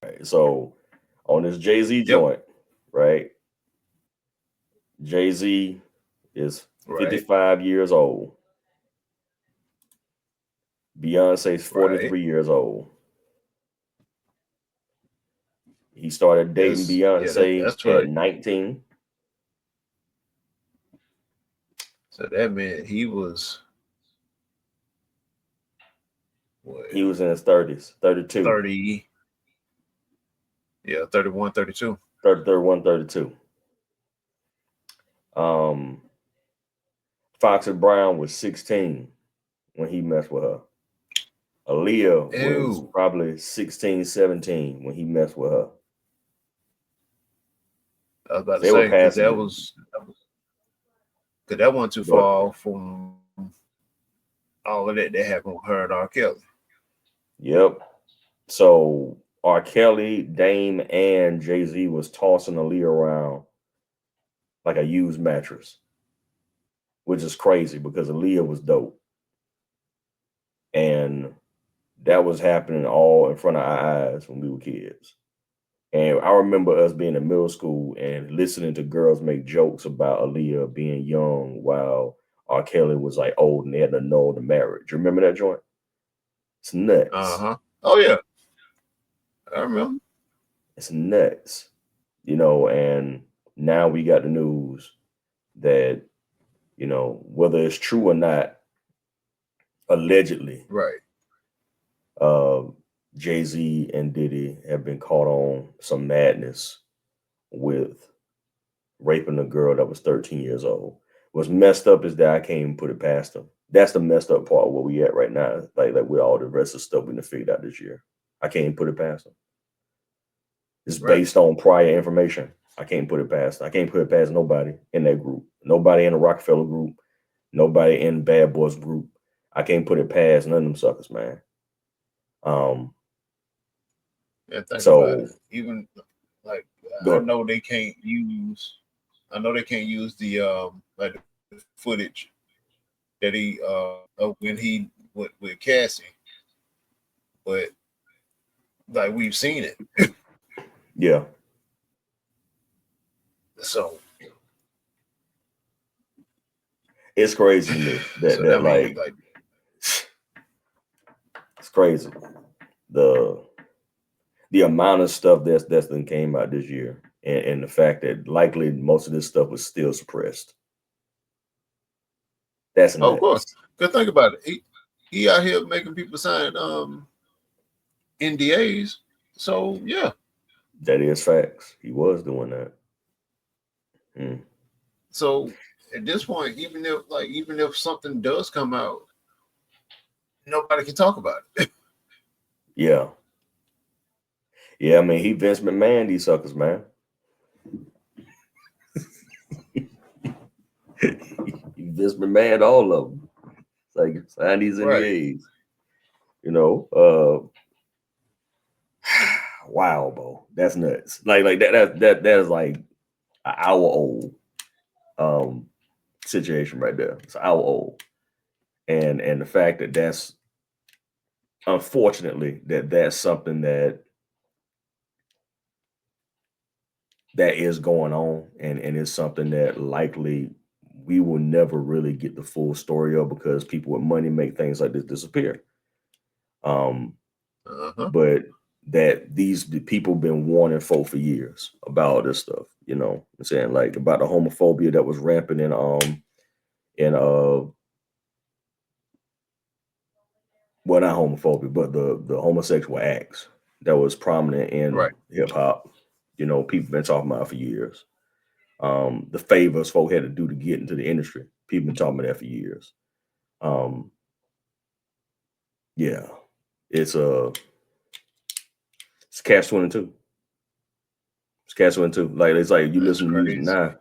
Right, so on this Jay-Z joint, right? Jay-Z is 55 years old. Beyonce's 43 years old. He started dating Beyonce at 19. So that meant he was what? He was in his 30s, 32. 30. Yeah, 31, 32. 31, 32. Foxy Brown was 16 when he messed with her. Aaliyah was probably 16, 17 when he messed with her. I was about to say, because that wasn't too far from all of that happened with her and R. Kelly. Yep. So R. Kelly, Dame, and Jay-Z was tossing Aaliyah around like a used mattress, which is crazy because Aaliyah was dope. And that was happening all in front of our eyes when we were kids. And I remember us being in middle school and listening to girls make jokes about Aaliyah being young while R. Kelly was like old and they had to know the marriage. You remember that joint? It's nuts. Oh, yeah. I remember. It's nuts. And now we got the news that, whether it's true or not, allegedly. Right. Jay-Z and Diddy have been caught on some madness with raping a girl that was 13 years old. What's messed up is that I can't even put it past them. That's the messed up part of where we at right now. Like with all the rest of the stuff we done figured out this year. I can't even put it past them. It's based on prior information. I can't put it past. I can't put it past nobody in that group. Nobody in the Rockefeller group. Nobody in Bad Boys group. I can't put it past none of them suckers, man. Yeah, think about it. Even like I know they can't use the like the footage that he of when he with Cassie, but like we've seen it. Yeah. So it's crazy to me that like it's crazy the amount of stuff that's been came out this year, and the fact that likely most of this stuff was still suppressed. That's nuts. Of course. Good think about it. He out here making people sign NDAs. So yeah, that is facts. He was doing that. So at this point, even if something does come out, nobody can talk about it. Yeah. I mean, he Vince McMahon these suckers, man. He Vince McMahon all of them. It's like sign these NDAs. Wow, bro, that's nuts. Like that is like an hour old situation right there. It's an hour old, and the fact that that's unfortunately that's something that is going on, and it's something that likely we will never really get the full story of because people with money make things like this disappear. But that the people been warning folk for years about all this stuff, I'm saying, like about the homophobia that was rampant in well, not homophobia, but the homosexual acts that was prominent in hip hop. People been talking about it for years. The favors folk had to do to get into the industry. People been talking about that for years. Yeah, it's catch-22. It's catch-22. Like it's like you listen to music now.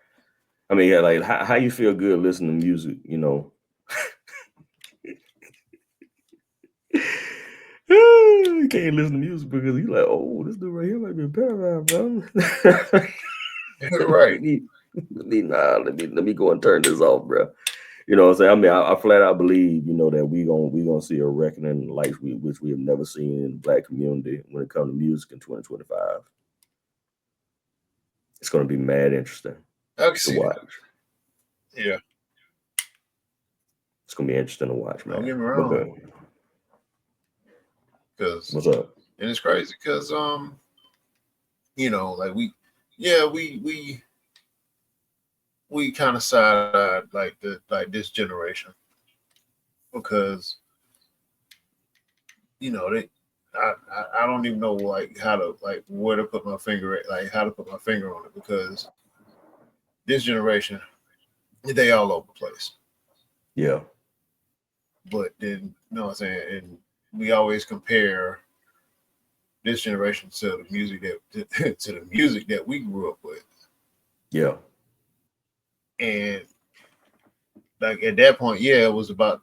I mean, yeah, like how you feel good listening to music, You can't listen to music because you like, oh, this dude right here might be a pedophile, bro. Right. You let me go and turn this off, bro. You know what I'm saying? I mean, I flat out believe, that we gonna see a reckoning like which we have never seen in the black community when it comes to music in 2025. It's gonna be mad interesting I can to see that. watch. Yeah. It's gonna be interesting to watch, Don't man. get me But wrong, good. because What's up? and it's crazy because like yeah, we kind of side eyed like this generation because they I don't even know like how to like where to put my finger at, like how to put my finger on it because this generation they all over the place. Yeah. But then you know what I'm saying, and we always compare this generation to the music that to the music that we grew up with. Yeah. And like at that point, yeah, it was about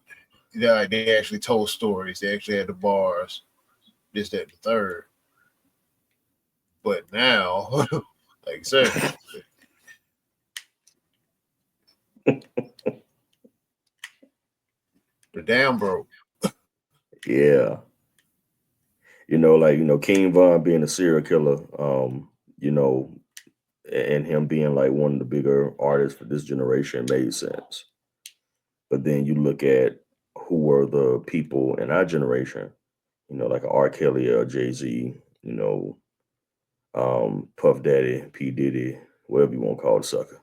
like they actually told stories. They actually had the bars, this, that, and the third. But now, like I said, the damn broke. Yeah. King Von being a serial killer, you know, and him being like one of the bigger artists for this generation made sense. But then you look at who were the people in our generation, like a R. Kelly or Jay Z, Puff Daddy, P. Diddy, whatever you want to call the sucker.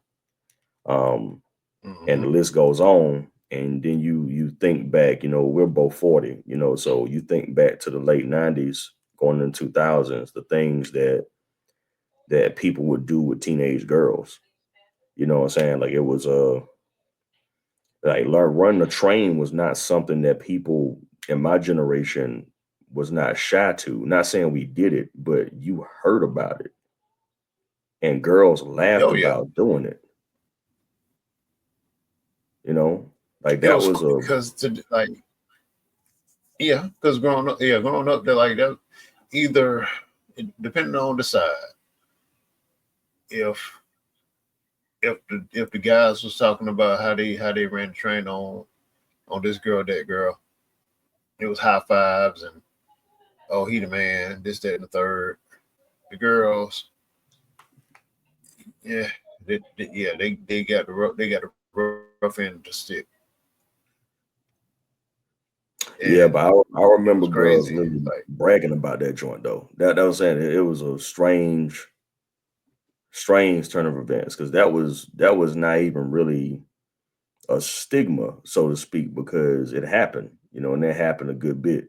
Um, and the Mm-hmm. list goes on. And then you think back, we're both 40, so you think back to the late 90s, going into 2000s, the things that people would do with teenage girls. You know what I'm saying? Like it was like running a train was not something that people in my generation was not shy to. Not saying we did it, but you heard about it and girls laughed Oh yeah, about doing it. You know, like it that was was a because to like yeah, because growing up, they're like that. Either depending on the side, if if the guys was talking about how they ran the train on this girl, that girl, it was high fives and oh he the man, this, that, and the third. The girls, yeah, they got the rough end of the stick, and yeah, but I it was remember crazy. girls literally Like bragging about that joint though. That was saying it was a strange turn of events because that was not even really a stigma, so to speak, because it happened, and it happened a good bit.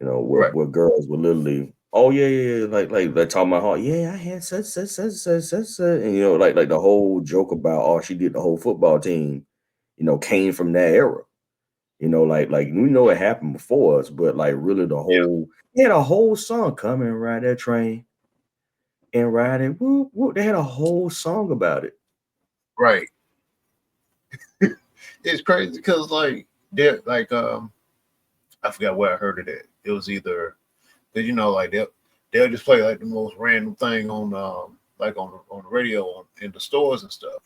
right, Where girls were literally, oh yeah, yeah, yeah, like talking about, oh yeah, I had such, and like the whole joke about, oh, she did the whole football team, came from that era. Like we know it happened before us, but like really yeah, they had a whole song coming ride that train and ride it. Whoop, whoop. They had a whole song about it. right. It's crazy because like they're like I forgot where I heard it at. It was either because like they'll just play like the most random thing on like on the radio in the stores and stuff.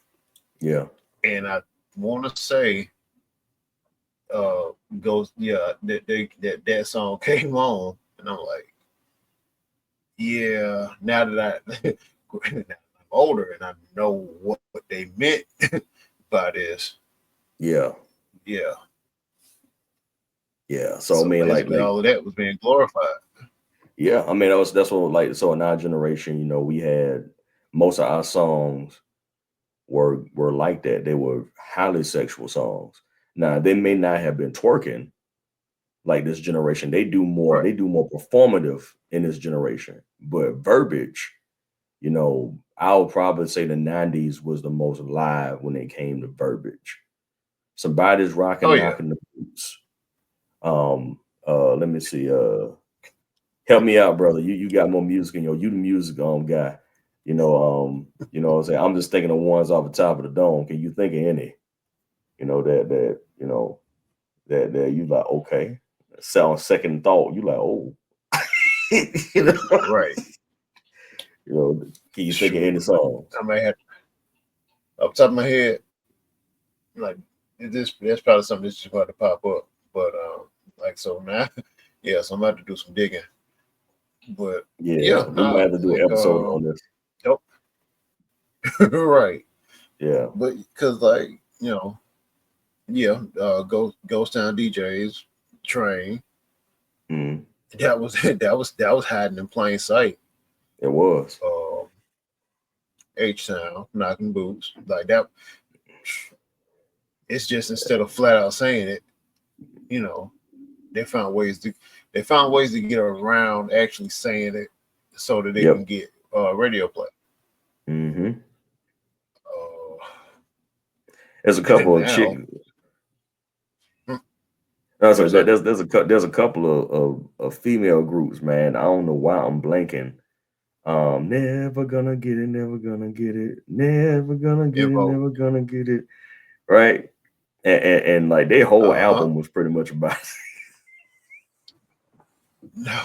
Yeah, And I want to say goes yeah that song came on and I'm like yeah now that I'm older and I know what they meant by this yeah, yeah yeah. So I so mean, basically all of that was being glorified yeah, I mean that's what, like, so in our generation, we had most of our songs were like that. They were highly sexual songs. Now they may not have been twerking like this generation. right They do more performative in this generation. But verbiage, I'll probably say the 90s was the most live when it came to verbiage. Somebody's oh rocking, yeah knocking the boots. Let me see. Help me out, brother. You got more music in you the music guy. What I'm saying? I'm just thinking of ones off the top of the dome. Can you think of any? That you like, okay. Sound second thought, you like, oh. you know, right you know, Can you think of any songs? I may have off the top of my head, like that's probably something that's just about to pop up. But like so now, yeah, so I'm about to do some digging. But yeah, we might have to do an episode on this. Nope. Right. Yeah. But because like, yeah, Ghost Town DJs, Train. Mm. That was hiding in plain sight. It was. H-Town, Knocking Boots. Like that. It's just instead of flat out saying it, they found ways to get around actually saying it so that they can get radio play. Mm-hmm. There's a couple of chicks. There's a couple of female groups, man. I don't know why I'm blanking. Never gonna get it, never gonna get it, never gonna get it, never gonna get it. Right? And like their whole album was pretty much about no.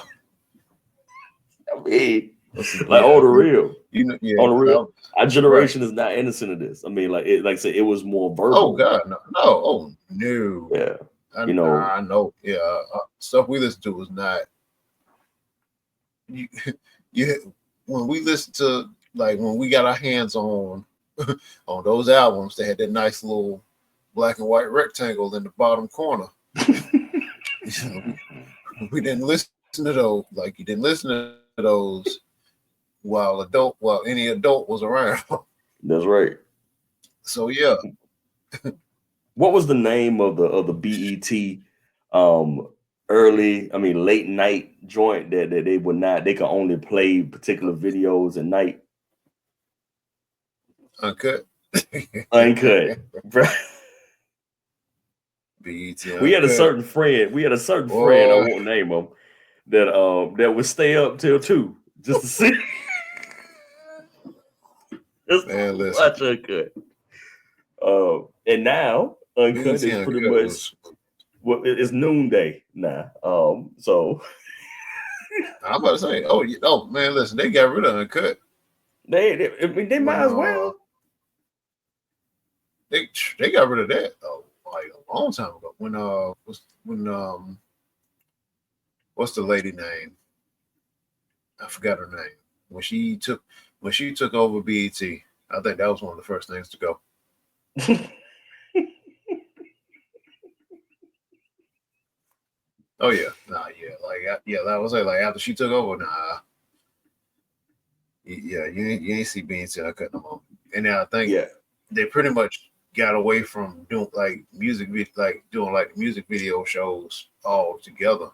I mean, like on the real. On the real. Our generation is not innocent of this. I mean, like I said, it was more verbal. Oh God, no. Oh no. Yeah. I know. Yeah. Stuff we listen to was not when we listen to, like, when we got our hands on those albums, they had that nice little black and white rectangle in the bottom corner. We didn't listen to those. Like, you didn't listen to those while any adult was around. That's right. So yeah. What was the name of the BET late night joint that they could only play particular videos at night? Uncut. Uncut. BET. We had a certain friend. I won't name him, that would stay up till 2 just to see. Just watch Uncut. And now Uncut is pretty much it's noonday now. So I'm about to say, oh man, listen, they got rid of Uncut. They might as well. They got rid of that like a long time ago. What's the lady name? I forgot her name. When she took over BET, I think that was one of the first things to go. Oh yeah, that was like after she took over, you ain't see BET Uncut no more. And now I think they pretty much got away from doing like music video shows all together.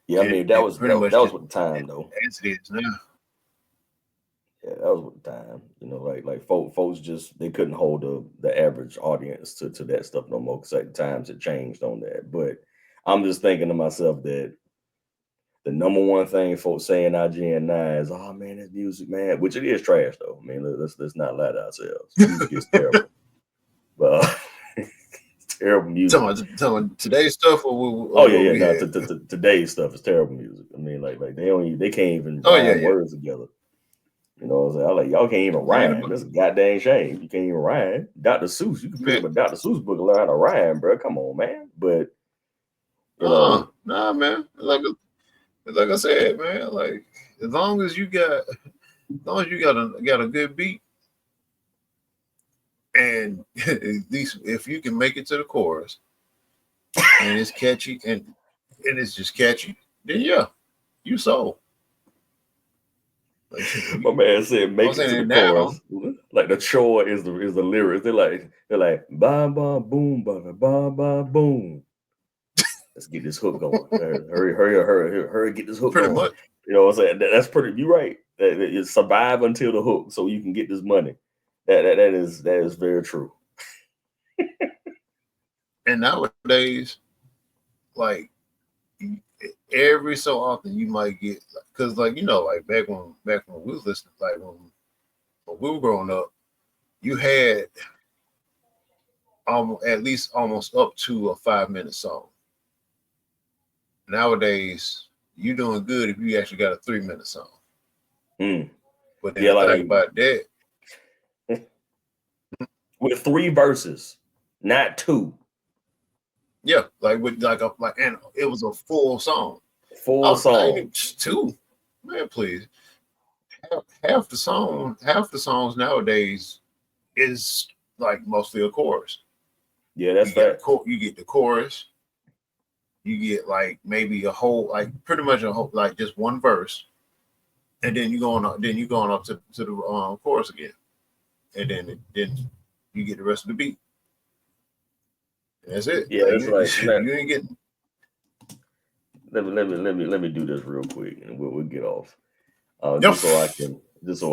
Yeah, I mean that was with the time though. As it is now. Yeah, that was with the time. Like folks just they couldn't hold the average audience to that stuff no more because at times it changed on that. But I'm just thinking to myself that the number one thing folks say in IGN 9 is, "Oh man, this music, man," which it is trash though. I mean, let's not lie to ourselves. Music is terrible. But it's terrible music. Talking today's stuff, today's stuff is terrible music. I mean, like they can't even rhyme words together. You know what I'm saying? I'm like, y'all can't even rhyme. That's a goddamn shame. You can't even rhyme. Dr. Seuss, you can pick up a Dr. Seuss book and learn how to rhyme, bro. Come on, man. But nah, man. Like I said, man. Like as long as you got a good beat, and at least if you can make it to the chorus, and it's catchy and it's just catchy, then yeah, you sold. Like, my man said, "Make it to the chorus." Like the chore is the lyrics. They're like ba ba boom ba ba ba boom. Let's get this hook going. Hurry, get this hook pretty going. Much. You know what I'm saying? That's pretty. You're right. That survive until the hook, so you can get this money. That is very true. And nowadays, like every so often, you might get because, like like back when we was listening, like when we were growing up, you had at least almost up to a 5-minute song. Nowadays, you're doing good if you actually got a 3-minute song. But then the thing about that, with 3 verses, not 2. Yeah, like with and it was a full song. Full song. 2, man, please. Half the songs nowadays is like mostly a chorus. Yeah, that's fact. You get the chorus. You get like maybe a whole, like pretty much a whole, like just one verse, and then you going up to the chorus again, and then you get the rest of the beat. And that's it. Yeah, like, that's right. You ain't getting. Let me do this real quick, and we'll get off. Just so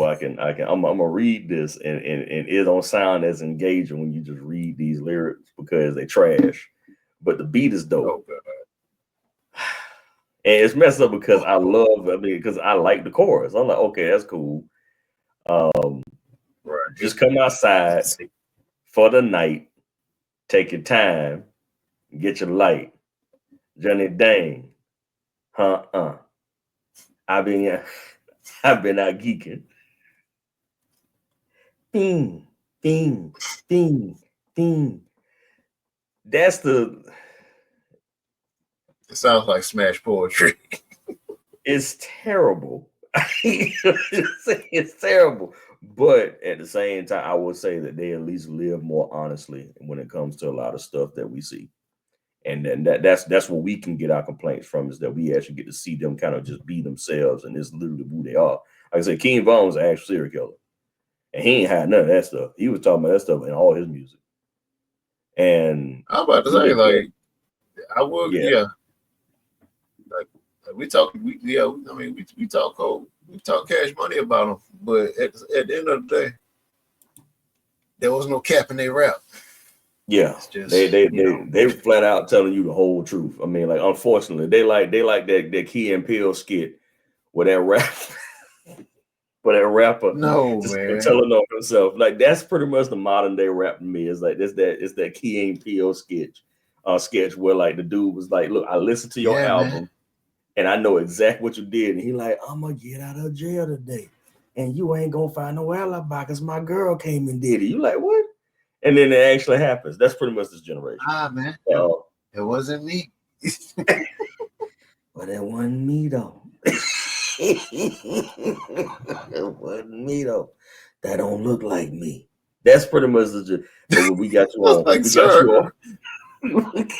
I can. I'm gonna read this, and it don't sound as engaging when you just read these lyrics because they trash, but the beat is dope. Oh, God. And it's messed up because because I like the chorus. I'm like, okay, that's cool. Right. Just come outside for the night, take your time, get your light, Johnny Dang, I've been out geeking. Bing, bing, bing, bing. That's the. It sounds like smash poetry. It's terrible. It's terrible. But at the same time, I would say that they at least live more honestly when it comes to a lot of stuff that we see. And then that's where we can get our complaints from, is that we actually get to see them kind of just be themselves, and it's literally who they are. Like I said, King Von was an actual serial killer. And he ain't had none of that stuff. He was talking about that stuff in all his music. And I'm about to say, like, I would, yeah. Like we talk Cash Money about them, but at the end of the day, there was no cap in their rap. Yeah, just, they flat out telling you the whole truth. I mean, like, unfortunately, they like that Key and Peele skit where that rapper man, telling on himself. Like, that's pretty much the modern day rap to me. It's like it's that Key and Peele sketch where like the dude was like, "Look, I listened to your album, man, and I know exactly what you did." And he like, "I'm gonna get out of jail today, and you ain't gonna find no alibi because my girl came and did it." You like, what? And then it actually happens. That's pretty much this generation. Man, it wasn't me. But it wasn't me though. It wasn't me though. That don't look like me. That's pretty much the. But we got you on. Like, we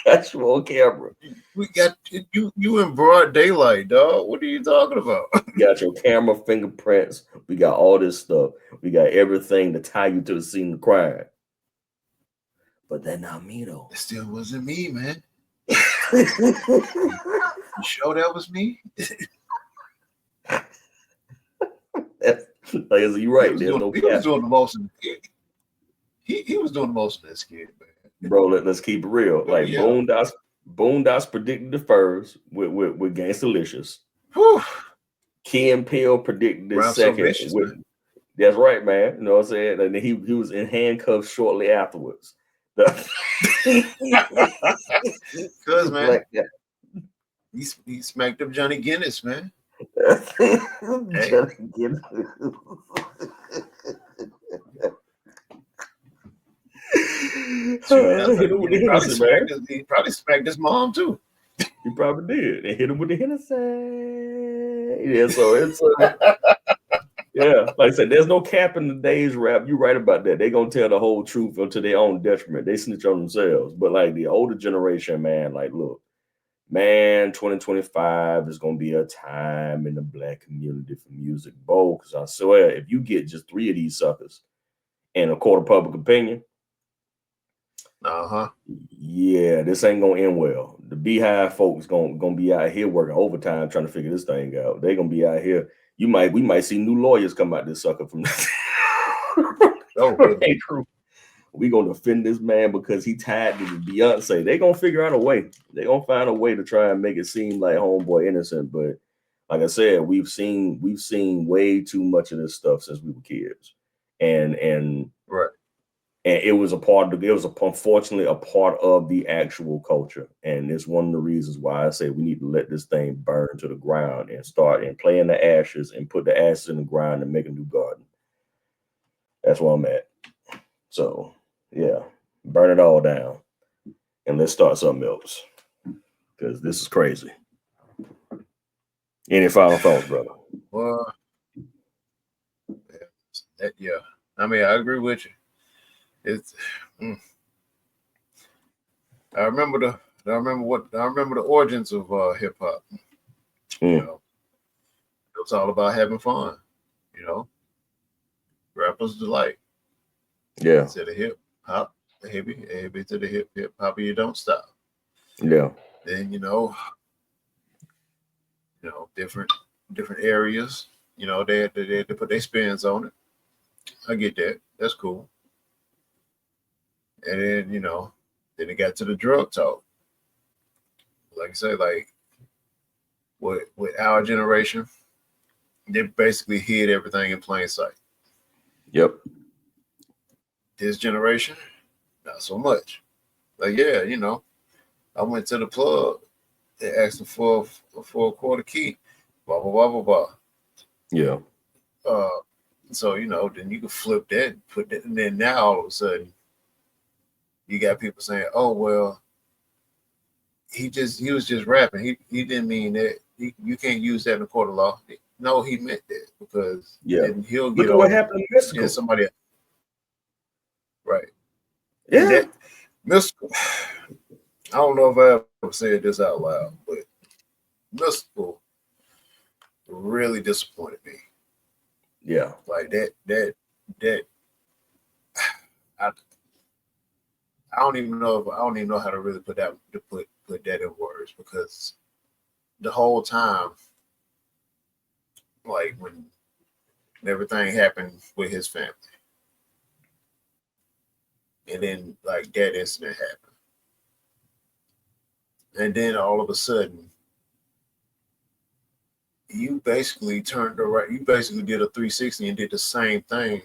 got you on camera. We got you in broad daylight, dog. What are you talking about? We got your camera fingerprints. We got all this stuff. We got everything to tie you to the scene of crime. But that not me though. It still wasn't me, man. You sure that was me? Like, you're right. He was doing the most. He was doing the most of this kid, man. Bro, let's keep it real. Like, Boondocks predicted the first with Gangstalicious. Key and Peele predicted the second. That's right, man. You know what I'm saying? And he was in handcuffs shortly afterwards. Because, man, like, he smacked up Johnny Guinness, man. Johnny Guinness. He probably smacked his mom too. He probably did. They hit him with the Hennessy. Yeah, so it's yeah, like I said, there's no cap in today's rap. You're right about that. They're gonna tell the whole truth to their own detriment. They snitch on themselves. But like the older generation, man, like, look, man, 2025 is gonna be a time in the Black community for music, bold. Because I swear, if you get just 3 of these suckers and a court of public opinion, yeah, this ain't gonna end well. The Beehive folks gonna be out here working overtime trying to figure this thing out. They're gonna be out here. We might see new lawyers come out this sucker from this. Ain't true. We gonna defend this man because he tied to the Beyonce. They gonna figure out a way. They gonna find a way to try and make it seem like homeboy innocent. But like I said, we've seen way too much of this stuff since we were kids, and And it was a part of it was unfortunately a part of the actual culture. And it's one of the reasons why I say we need to let this thing burn to the ground and start and play in the ashes and put the ashes in the ground and make a new garden. That's where I'm at. So yeah, burn it all down and let's start something else. Because this is crazy. Any final thoughts, brother? Well, yeah. I mean, I agree with you. It's. I remember I remember the origins of hip hop. You know, it was all about having fun. You know, rappers delight. Yeah. To the hip hop, heavy to the hip hop, you don't stop. Yeah. Then different areas. They had to put their spins on it. I get that. That's cool. And then then it got to the drug talk. Like I say, like with our generation, they basically hid everything in plain sight. Yep. This generation, not so much. Like yeah, I went to the club. They asked for a quarter key. Blah blah blah blah blah. Yeah. Uh, so then you can flip that, put that, and then now all of a sudden you got people saying, "Oh well, he was just rapping. He didn't mean that. You can't use that in the court of law." No, he meant that because then he'll Look get at what on. happened in Mystical. Then somebody, right? Yeah. And that Mystical. I don't know if I ever said this out loud, but Mystical really disappointed me. Yeah. Like that. I, I don't even know if I don't even know how to really put that in words because the whole time, like when everything happened with his family, and then like that incident happened, and then all of a sudden, you basically turned around. You basically did a 360 and did the same thing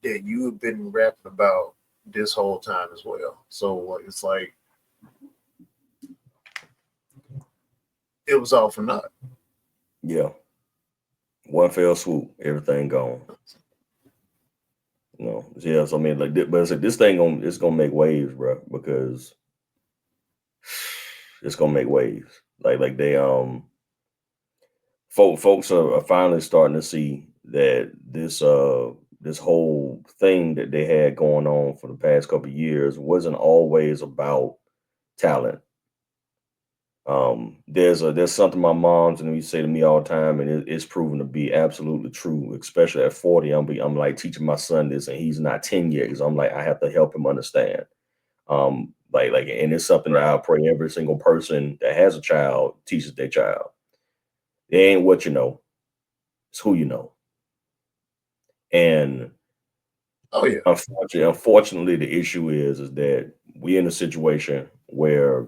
that you have been rapping about this whole time as well. So it's like it was all for naught. Yeah. One fell swoop, everything gone. Yeah. So I mean, like, but it's like this thing it's gonna make waves, bro, because it's gonna make waves. Like they folks are finally starting to see that this whole thing that they had going on for the past couple of years wasn't always about talent. There's something my mom's and we say to me all the time, and it's proven to be absolutely true. Especially at 40, I'm like teaching my son this, and he's not 10 yet, because I'm like I have to help him understand. And it's something that I pray every single person that has a child teaches their child. It ain't what you know, it's who you know. And oh yeah, unfortunately, the issue is that we're in a situation where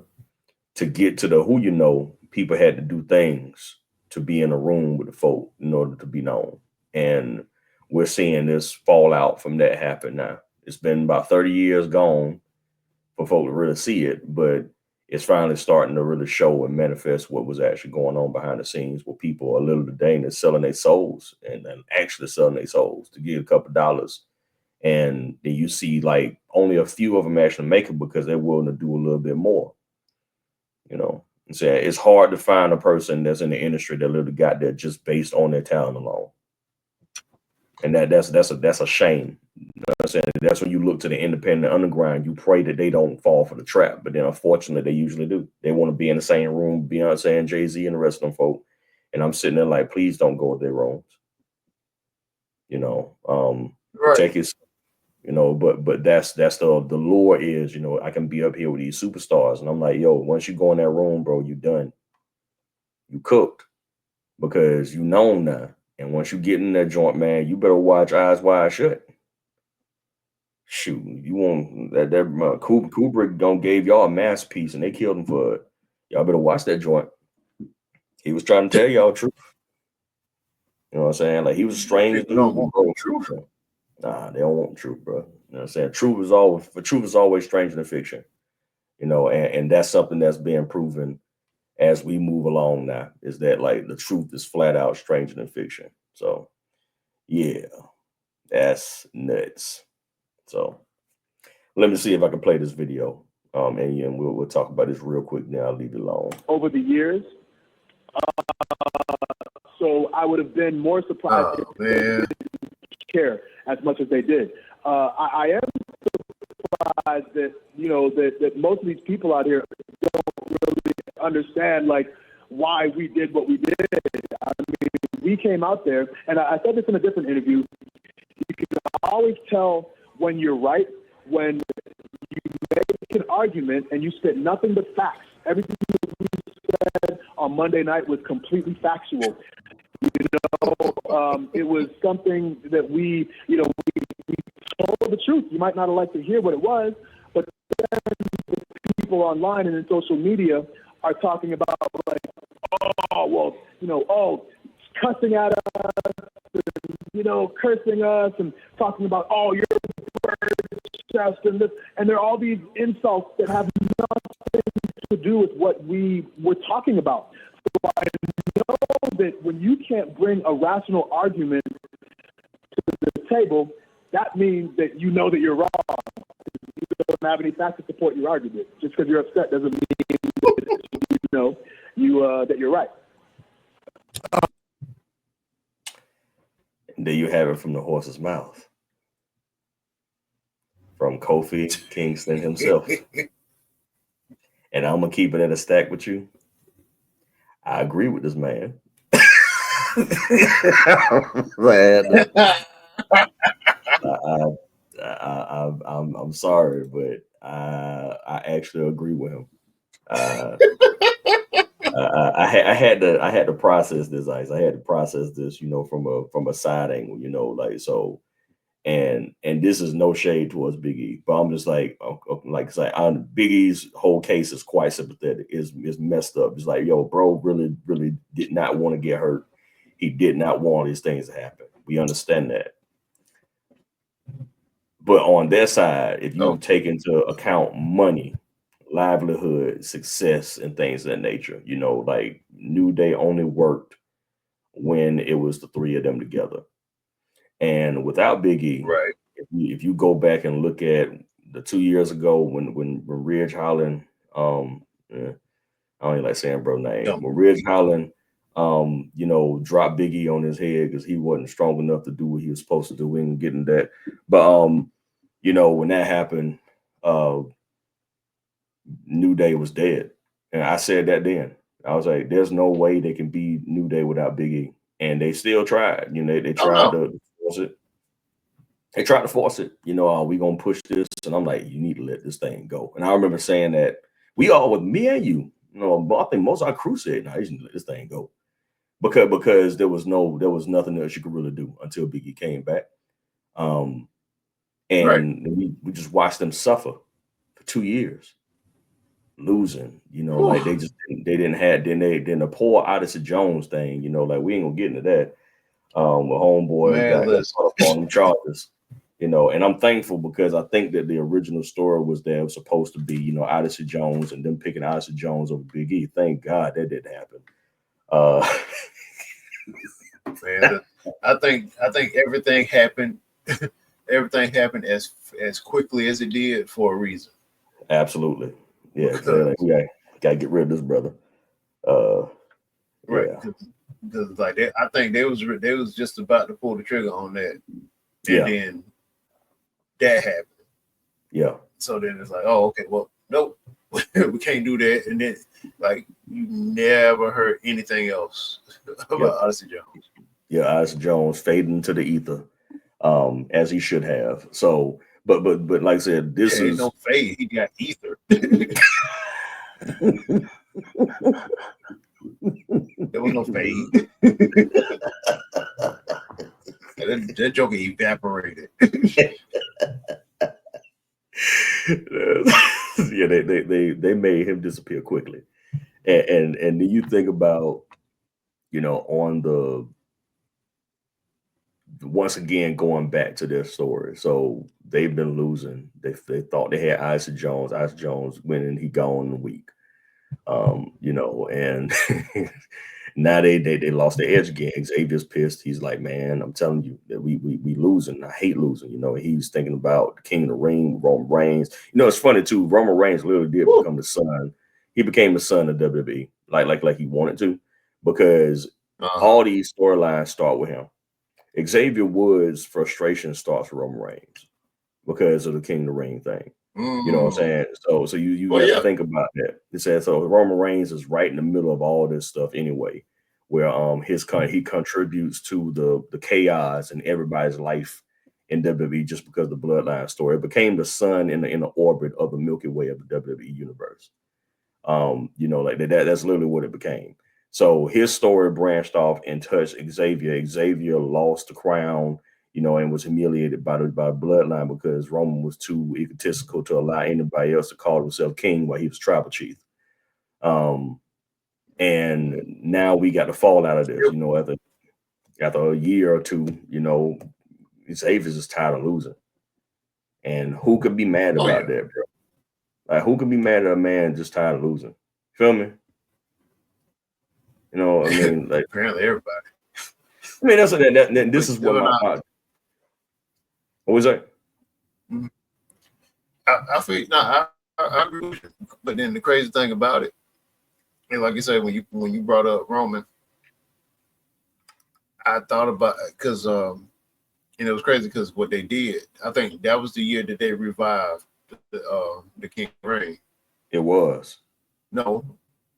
to get to the who you know, people had to do things to be in a room with the folk in order to be known. And we're seeing this fallout from that happen now. It's been about 30 years gone for folk to really see it, but it's finally starting to really show and manifest what was actually going on behind the scenes, where people are little today and selling their souls and actually selling their souls to get a couple dollars. And then you see like only a few of them actually make it because they're willing to do a little bit more. So it's hard to find a person that's in the industry that literally got there just based on their talent alone. And that's a shame. You know what I'm saying? That's when you look to the independent underground, you pray that they don't fall for the trap. But then unfortunately they usually do. They want to be in the same room, Beyonce and Jay-Z and the rest of them folk. And I'm sitting there like, please don't go with their rooms. right. Protect his but that's the lure is, I can be up here with these superstars. And I'm like, yo, once you go in that room, bro, you done. You cooked because you known now. And once you get in that joint, man, you better watch eyes wide shut. Shoot, you want that Kubrick don't gave y'all a masterpiece and they killed him for it. Y'all better watch that joint. He was trying to tell y'all truth. You know what I'm saying? Like he was a strange People dude, don't want bro. the truth. Nah, they don't want the truth, bro. You know what I'm saying? Truth is always stranger than fiction. You know, and that's something that's being proven as we move along now, is that like the truth is flat out stranger than fiction. So yeah, that's nuts. So let me see if I can play this video. And we'll talk about this real quick now. I'll leave it alone. Over the years. So I would have been more surprised if they didn't care as much as they did. I am surprised that, that most of these people out here don't really understand, like, why we did what we did. I mean, we came out there, and I said this in a different interview, you can always tell when you're right, when you make an argument and you spit nothing but facts. Everything that we said on Monday night was completely factual. It was something that we told the truth. You might not have liked to hear what it was, but then the people online and in social media are talking about, like, cussing at us, and, cursing us, and talking about, you're chest and this, and there are all these insults that have nothing to do with what we were talking about. So I know that when you can't bring a rational argument to the table, that means that you know that you're wrong. You don't have any facts to support your argument. Just because you're upset doesn't mean that you're right. And there you have it from the horse's mouth. From Kofi Kingston himself. And I'm going to keep it at a stack with you. I agree with this man. I'm sorry, but I actually agree with him. I had to process this, Ice. I had to process this, from a side angle, like so. And this is no shade towards Big E, but I'm just like Big E's whole case is quite sympathetic. Is messed up. It's like, yo, bro, really, really did not want to get hurt. He did not want these things to happen. We understand that. But on their side, if you take into account money, livelihood, success, and things of that nature, like New Day only worked when it was the three of them together. And without Big E, right? If you go back and look at the 2 years ago when Ridge Holland, I don't even like saying bro name, when Ridge Holland, dropped Big E on his head because he wasn't strong enough to do what he was supposed to do. We ain't getting that, but when that happened, New Day was dead, and I said that then. I was like, "There's no way they can be New Day without Big E," and they still tried. They tried to force it. They tried to force it. We gonna push this, and I'm like, you need to let this thing go. And I remember saying that we all, with me and you, I think most of our crew said, "No, you need to let this thing go," because there was nothing else you could really do until Big E came back. And we just watched them suffer for 2 years, losing. Like they didn't have. Then the poor Odyssey Jones thing. Like we ain't gonna get into that. With homeboy got caught up on charges. And I'm thankful because I think that the original story was that it was supposed to be, Odyssey Jones and them picking Odyssey Jones over Big E. Thank God that didn't happen. Man, I think everything happened. Everything happened as quickly as it did for a reason. Absolutely, yeah. We gotta get rid of this brother. Right, because like I think they was just about to pull the trigger on that, and then that happened. Yeah. So then it's like, oh, okay, well, nope, we can't do that. And then like you never heard anything else about Odyssey Jones. Yeah, Odyssey Jones fading into the ether, as he should have. So, but like I said, this is no fade. He got ether. There was no fade. That joker evaporated. Yeah, they made him disappear quickly, and then you think about, on once again going back to their story. So they've been losing. They thought they had Isaac Jones. Isaac Jones winning. He gone in a week. And now they lost the edge again. Xavier's pissed. He's like, man, I'm telling you that we losing. I hate losing. He's thinking about the King of the Ring, Roman Reigns. It's funny too. Roman Reigns literally did become the son. He became the son of WWE, like he wanted to, because all these storylines start with him. Xavier Woods' frustration starts with Roman Reigns because of the King of the Ring thing. You know what I'm saying? So you have to think about that. It says so Roman Reigns is right in the middle of all this stuff anyway, where he contributes to the chaos in everybody's life in WWE just because of the bloodline story. It became the sun in the orbit of the Milky Way of the WWE universe. Like that's literally what it became. So his story branched off and touched Xavier. Xavier lost the crown, and was humiliated by the bloodline because Roman was too egotistical to allow anybody else to call himself king while he was tribal chief. And now we got the fallout of this, after a year or two, Xavier's just tired of losing. And who could be mad about that, bro? Like, who could be mad at a man just tired of losing? Feel me? Like apparently everybody. That's this is what my what was that? I feel I agree with you. But then the crazy thing about it, and like you said, when you brought up Roman, I thought about because it was crazy because what they did. I think that was the year that they revived the King of the Ring. It was. No,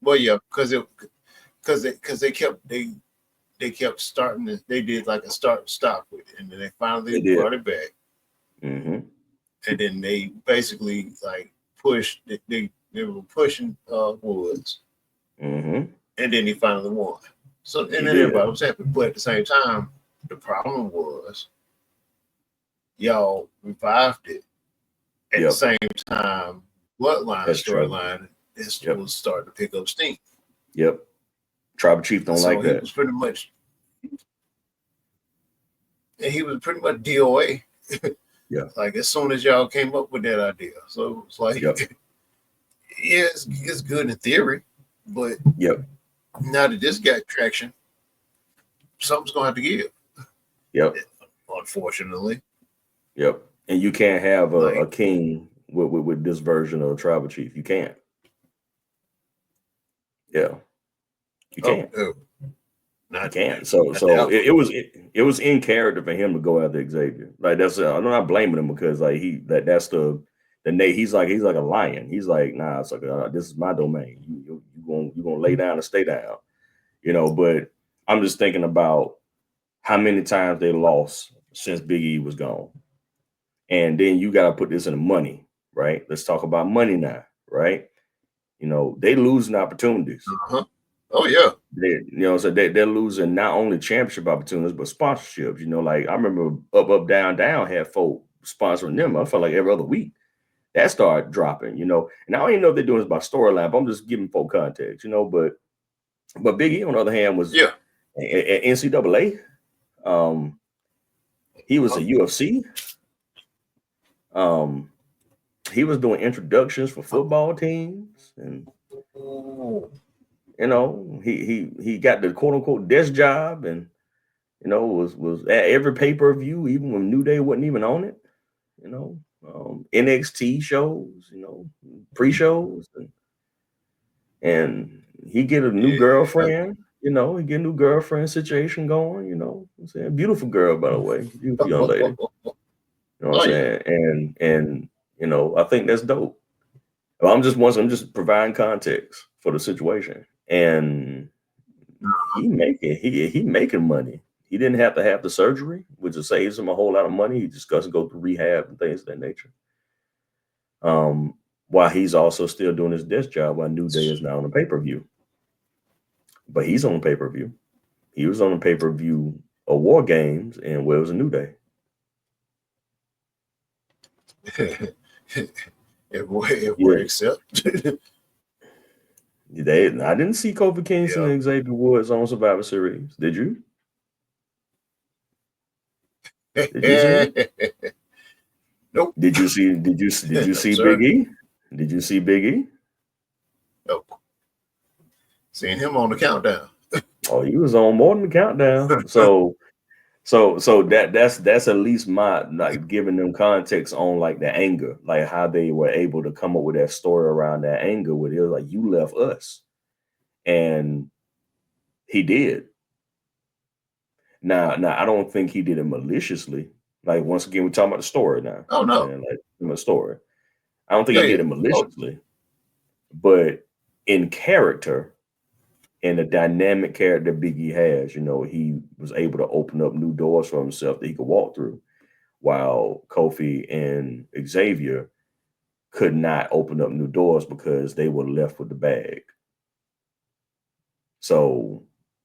well, yeah, because they kept starting. They did like a start and stop with it, and then they finally brought it back. Mm-hmm. And then they basically like pushed. They were pushing Woods, and then he finally won. So and then everybody was happy, but at the same time, the problem was y'all revived it at the same time. Bloodline storyline was starting to pick up steam. Yep. Tribal Chief don't like that. He was pretty much, and he was pretty much DOA. Yeah. Like as soon as y'all came up with that idea, so it's like, it's good in theory, but now that this got traction, something's gonna have to give. Yep. Unfortunately. Yep. And you can't have a king with this version of Tribal Chief. You can't. Yeah. You can't. You can't. So it was in character for him to go after Xavier. Like I'm not blaming him because like that's the he's like a lion. He's like, nah, it's like this is my domain. You gonna lay down and stay down. But I'm just thinking about how many times they lost since Big E was gone. And then you gotta put this in the money, right? Let's talk about money now, right? They losing opportunities. Oh yeah. They're losing not only championship opportunities but sponsorships. Like I remember Up Down Down had folk sponsoring them. I felt like every other week. That started dropping, and I don't even know if they're doing this by storyline, but I'm just giving folk context, but Big E on the other hand was at NCAA. He was a UFC. He was doing introductions for football teams, and he got the quote unquote desk job, and was at every pay-per-view, even when New Day wasn't even on it. NXT shows, pre-shows, and he get a new girlfriend. He get a new girlfriend situation going. I'm saying, beautiful girl, by the way, beautiful young lady. You know what I'm saying? And I think that's dope. I'm just providing context for the situation, and he making money. He didn't have to have the surgery, which saves him a whole lot of money. He just doesn't go through rehab and things of that nature. While he's also still doing his desk job while New Day is now on the pay-per-view. But he's on the pay-per-view. He was on the pay-per-view of War Games, and where was a New Day? if we're accepted. I didn't see Kofi Kingston and Xavier Woods on Survivor Series. Did you? Did you see it? Nope. Did you see Big E? Did you see Big E? Nope. Seeing him on the countdown. Oh, he was on more than the countdown. So that's at least my like giving them context on like the anger, like how they were able to come up with that story around that anger with it was like you left us. And he did. Now I don't think he did it maliciously. Like once again, we're talking about the story now. Oh no. Like the story. I don't think he did it maliciously, but in character, and the dynamic character Biggie has, he was able to open up new doors for himself that he could walk through, while Kofi and Xavier could not open up new doors because they were left with the bag. So,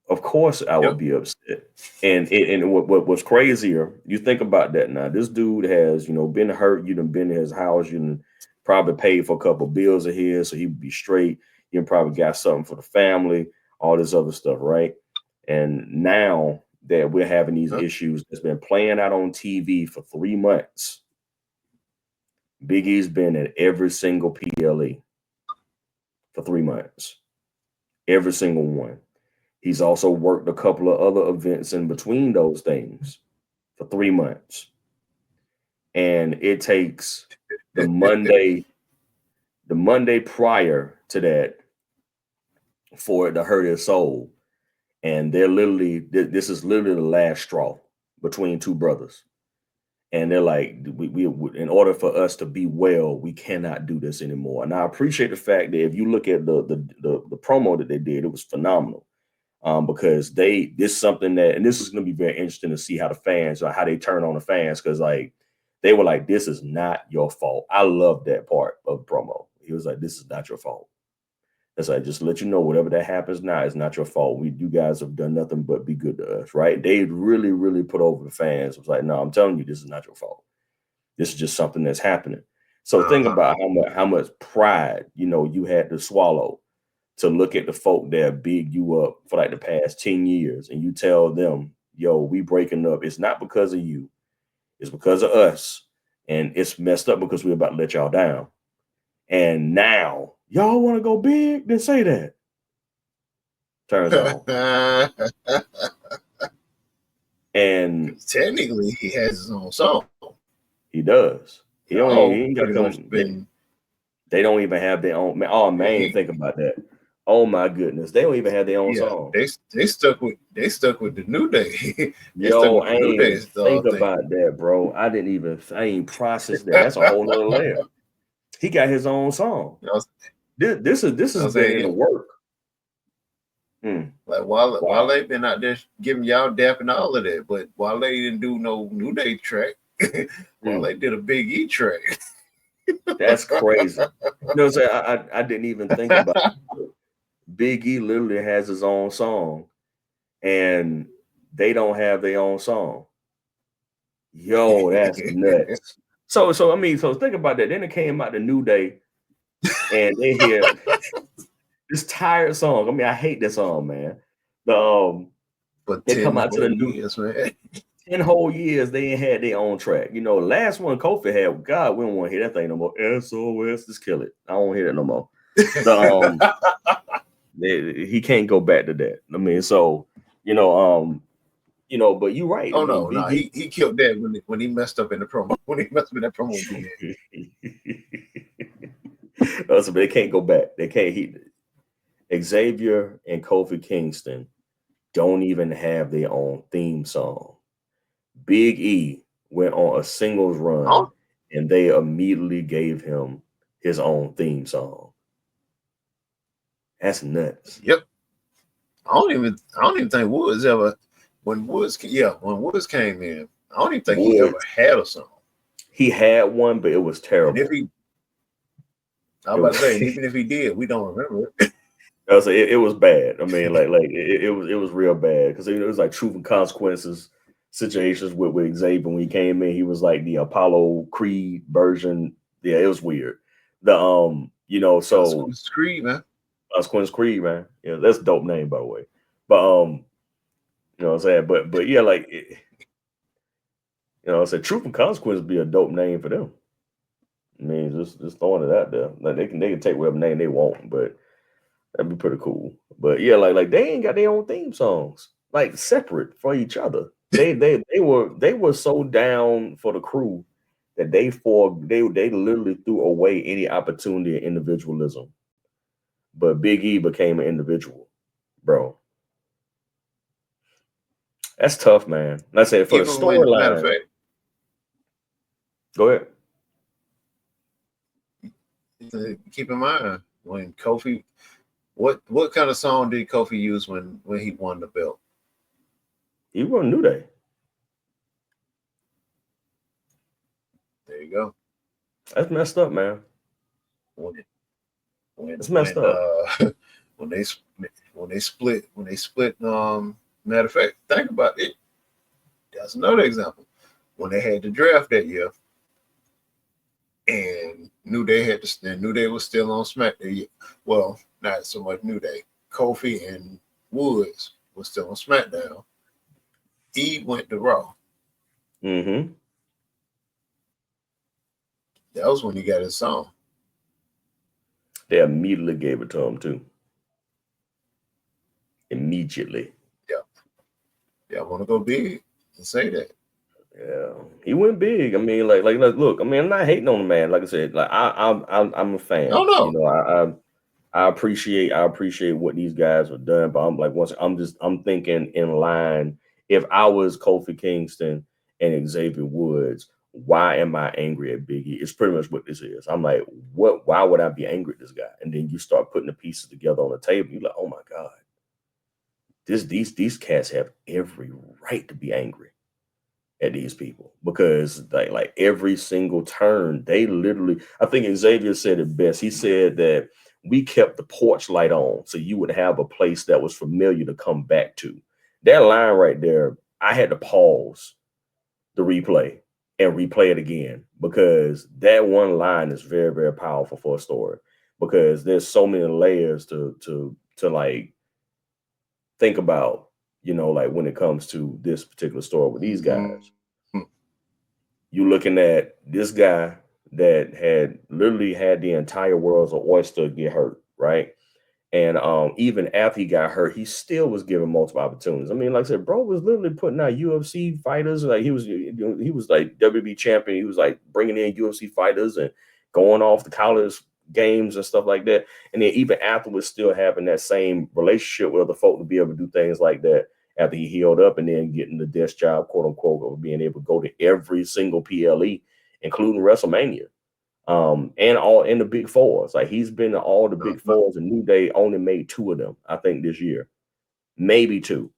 of course, I would be upset. And what was crazier, you think about that now. This dude has, been hurt. You done been in his house. You done probably paid for a couple of bills of his, so he would be straight. You done probably got something for the family, all this other stuff, right? And now that we're having these issues that's been playing out on TV for 3 months, Big E's been at every single PLE for 3 months. Every single one. He's also worked a couple of other events in between those things for 3 months. And it takes the Monday prior to that for it to hurt his soul. And this is literally the last straw between two brothers. And they're like, we in order for us to be well, we cannot do this anymore. And I appreciate the fact that if you look at the promo that they did, it was phenomenal. Because this is something that, and this is going to be very interesting to see how the fans, or how they turn on the fans, because like they were like, this is not your fault. I love that part of the promo. He was like, this is not your fault. It's like, just let you know, whatever that happens now is not your fault. You guys have done nothing but be good to us, right? They really, really put over the fans. It was like, no, I'm telling you, this is not your fault. This is just something that's happening. So think about how much pride, you had to swallow to look at the folk that big you up for like the past 10 years, and you tell them, yo, we breaking up. It's not because of you. It's because of us. And it's messed up because we're about to let y'all down. And now y'all want to go big? Then say that. Turns out. And technically he has his own song. He does. He ain't got to come. They don't even have their own. Oh man, think about that. Oh my goodness, they don't even have their own song. They stuck with the New Day. Yo, I ain't even think about that, bro. I ain't processed that. That's a whole nother layer. He got his own song. This is in the work. Like Wale been out there giving y'all dap and all of that, but Wale didn't do no New Day track. Wale did a Big E track. That's crazy. I didn't even think about it. Big E literally has his own song, and they don't have their own song. Yo, that's nuts. So think about that. Then it came out the New Day, and they hear this tired song. I mean, I hate this song, man. But they come out to the new years, man. 10 whole years, they ain't had their own track. Last one Kofi had, God, we don't want to hear that thing no more. SOS, just kill it. I don't want to hear that no more. He can't go back to that. I mean, so but you're right. Oh no, he killed that when he messed up in the promo. When he messed up in that promo so they can't go back. They can't. Xavier and Kofi Kingston don't even have their own theme song. Big E went on a singles run, and they immediately gave him his own theme song. That's nuts. Yep. I don't even think Woods ever. When Woods came in, I don't even think he ever had a song. He had one, but it was terrible. And I was about to say, even if he did, we don't remember it. It was bad. I mean, it was real bad, because it was like Truth and Consequences situations with Xavier when he came in. He was like the Apollo Creed version. Yeah, it was weird. Consequence Creed, man. Consequence Creed, man. Yeah, that's a dope name, by the way. But you know what I'm saying? But yeah, You know, I said Truth and Consequence would be a dope name for them. I mean, just throwing it out there. Like they can take whatever name they want, but that'd be pretty cool. But yeah, like they ain't got their own theme songs, like separate for each other. They were so down for the crew that they literally threw away any opportunity of individualism. But Big E became an individual, bro. That's tough, man. Like I said, for the Matter of storyline. fact, Go ahead. Keep in mind when Kofi, what kind of song did Kofi use when he won the belt? He won New Day. There you go. That's messed up, man. It's messed up. When they split. Matter of fact, think about it. That's another example. When they had the draft that year, and New Day was still on SmackDown. Well, not so much New Day. Kofi and Woods was still on SmackDown. He went to Raw. Mm-hmm. That was when he got his song. They immediately gave it to him too. Immediately. Yeah, I want to go big and say that. Yeah, he went big. I mean, like, look. I mean, I'm not hating on the man. Like I said, like I'm a fan. Oh no, you know, I appreciate what these guys have done. But I'm like, I'm thinking in line. If I was Kofi Kingston and Xavier Woods, why am I angry at Big E? It's pretty much what this is. I'm like, what? Why would I be angry at this guy? And then you start putting the pieces together on the table. You're like, oh my god, these cats have every right to be angry at these people, because like every single turn they literally, I think Xavier said it best. He said that we kept the porch light on so you would have a place that was familiar to come back to. That line right there, I had to pause the replay and replay it again, because that one line is very, very powerful for a story, because there's so many layers to like think about, you know, like when it comes to this particular story with these guys. You're looking at this guy that had literally had the entire world as an oyster get hurt, right? And even after he got hurt, he still was given multiple opportunities. I mean, like I said, bro was literally putting out UFC fighters. Like he was like WWE champion. He was like bringing in UFC fighters and going off the college games and stuff like that. And then even afterwards, still having that same relationship with other folk to be able to do things like that after he healed up, and then getting the desk job, quote unquote, of being able to go to every single PLE, including WrestleMania. And all in the big fours. Like he's been to all the big fours, and New Day only made 2 of them, I think, this year. Maybe 2.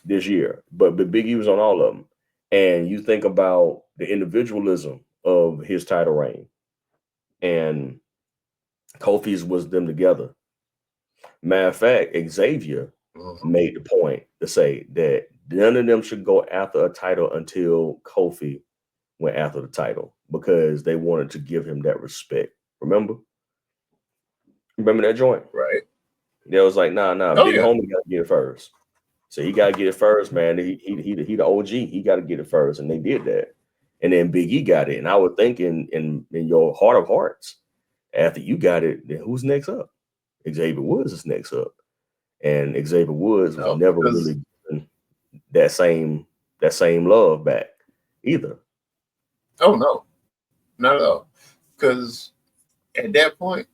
This year. But Big E was on all of them. And you think about the individualism of his title reign, and Kofi's was them together. Matter of fact, Xavier made the point to say that none of them should go after a title until Kofi went after the title, because they wanted to give him that respect. Remember that joint? Right. They was like, nah, Big Homie got to get it first. So he got to get it first, man. He the OG. He got to get it first, and they did that. And then Big E got it. And I would think in your heart of hearts, after you got it, then who's next up? Xavier Woods is next up. And Xavier Woods was never really given that same love back either. Oh no, not at all. Because at that point,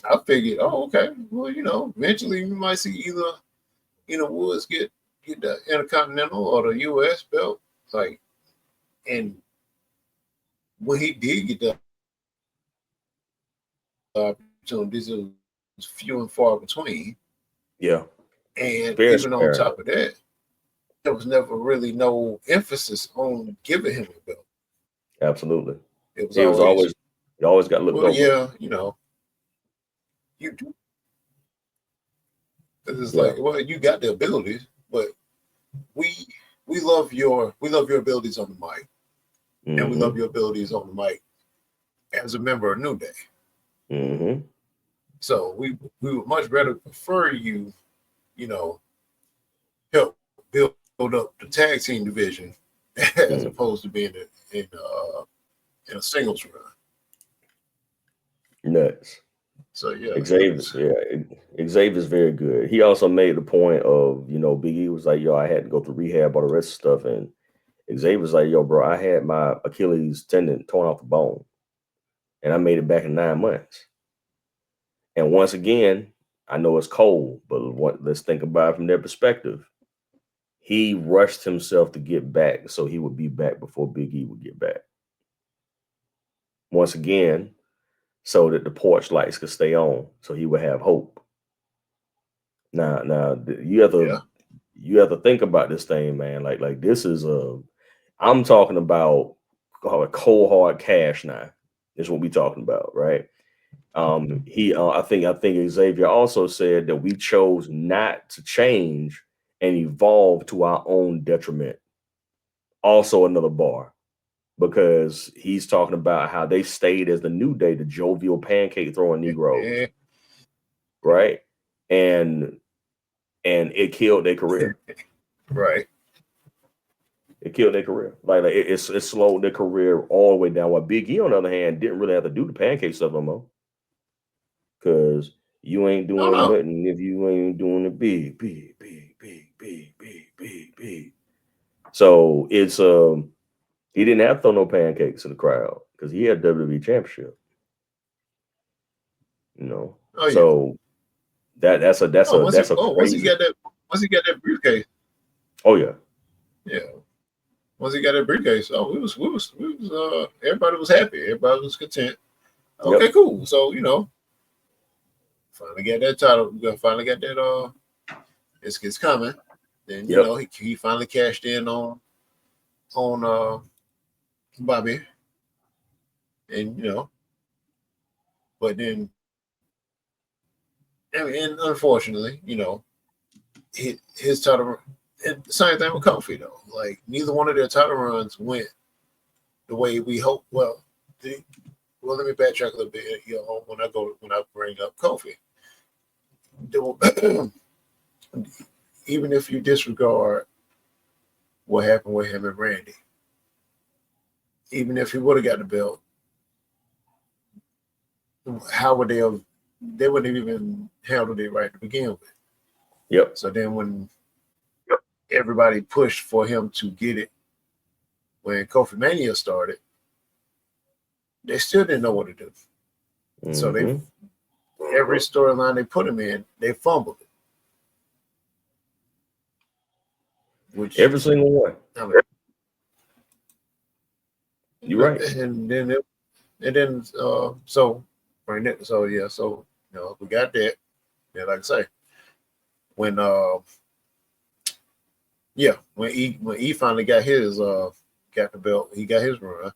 I figured, oh, okay, well, you know, eventually we might see either, you know, Woods get the Intercontinental or the US belt. Like, and when he did get the opportunities, it was few and far between. Yeah. And even on top of that, there was never really no emphasis on giving him a belt. Absolutely. It was always you always got looked over. Yeah, you know, you do. It's like, well, you got the abilities, but we love your abilities on the mic, and we love your abilities on the mic as a member of New Day. So we would much rather prefer you know, help build up the tag team division as opposed to being in a singles run. Nuts. So yeah, Xavier's very good. He also made the point of, Big E was like, yo, I had to go through rehab, all the rest of stuff, and Xavier's like, yo, bro, I had my Achilles tendon torn off the bone, and I made it back in 9 months. And once again, I know it's cold, but let's think about it from their perspective. He rushed himself to get back so he would be back before Big E would get back. Once again, so that the porch lights could stay on, so he would have hope. Now, you have to think about this thing, man. Like this is I'm talking about a cold hard cash now. Is what we talking about, right? I think Xavier also said that we chose not to change and evolve to our own detriment. Also another bar, because he's talking about how they stayed as the New Day, the jovial pancake throwing Negroes, right? And it killed their career. Right. It killed their career. Like it slowed their career all the way down. While Big E, on the other hand, didn't really have to do the pancake stuff no more. Because you ain't doing nothing if you ain't doing it big. So it's he didn't have to throw no pancakes in the crowd because he had WWE championship. So that's a crazy. Once he got that briefcase. Oh yeah. Yeah. Once he got that briefcase, we was everybody was happy. Everybody was content. Okay, cool. So, finally got that title. Finally got that it's coming. Then he finally cashed in on Bobby. And but then and unfortunately, his title, and the same thing with Kofi though. Like neither one of their title runs went the way we hope. Well, let me backtrack a little bit. When I bring up Kofi, even if you disregard what happened with him and Randy, even if he would have got the belt, how would they have? They wouldn't have even handled it right to begin with. Yep. So then when everybody pushed for him to get it when Kofi Mania started, they still didn't know what to do. Mm-hmm. So every storyline they put him in, they fumbled it. Which every single one. You're right. And then we got that. Yeah, like I say, when E finally got got the belt, he got his run.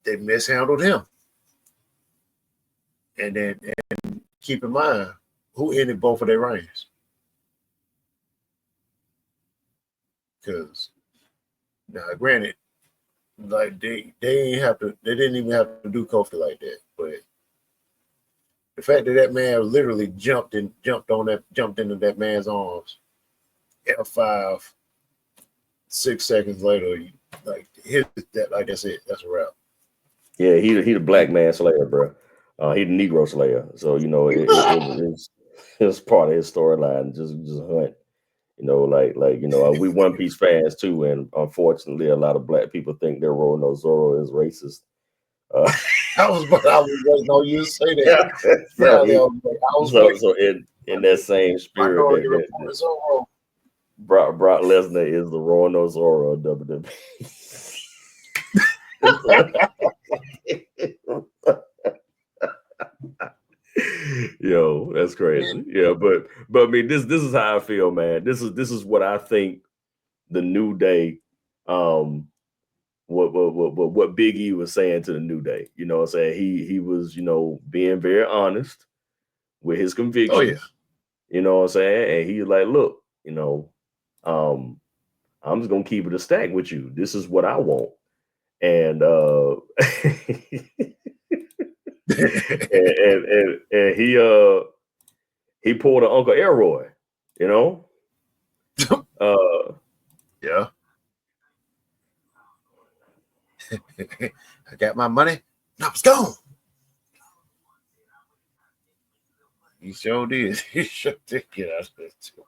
They mishandled him. And keep in mind who ended both of their reigns. Because now, granted, like they didn't even have to do Kofi like that, but the fact that man literally jumped into that man's arms, F5, 6 seconds later, that's it. That's a wrap. Yeah, he the black man slayer, bro. He the Negro slayer. So it's part of his storyline. Just hunt. We One Piece fans too, and unfortunately, a lot of black people think that Roro Zoro is racist. I was waiting on you to say that. So in that same spirit, Brock Lesnar is the Roro Zoro of WWE. Yo, that's crazy. Yeah, but I mean, this is how I feel, man. This is what I think the New Day, what Big E was saying to the New Day. You know what I'm saying? He was, being very honest with his convictions. Oh, yeah. You know what I'm saying? And he's like, look, I'm just gonna keep it a stack with you. This is what I want. And and he pulled an Uncle Elroy, Yeah. I got my money. Now it's gone. He sure did. He sure did get out of there too.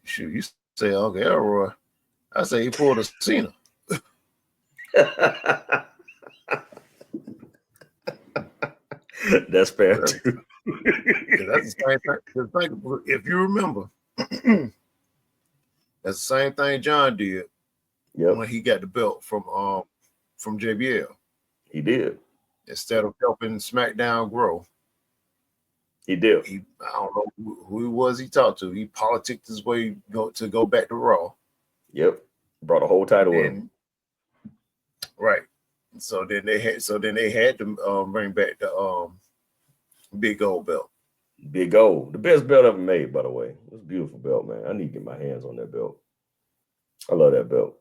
Shoot, you say Uncle Elroy. I say he pulled a Cena. That's fair too. That's the same thing. If you remember, that's the same thing John did when he got the belt from JBL. He did. Instead of helping SmackDown grow, he did. I don't know who he was he talked to. He politicked his way to go back to Raw. Yep. Brought a whole title with him. Right. So then they had to bring back the Big Gold belt. Big Gold, the best belt ever made, by the way. It's a beautiful belt, man. I need to get my hands on that belt. I love that belt.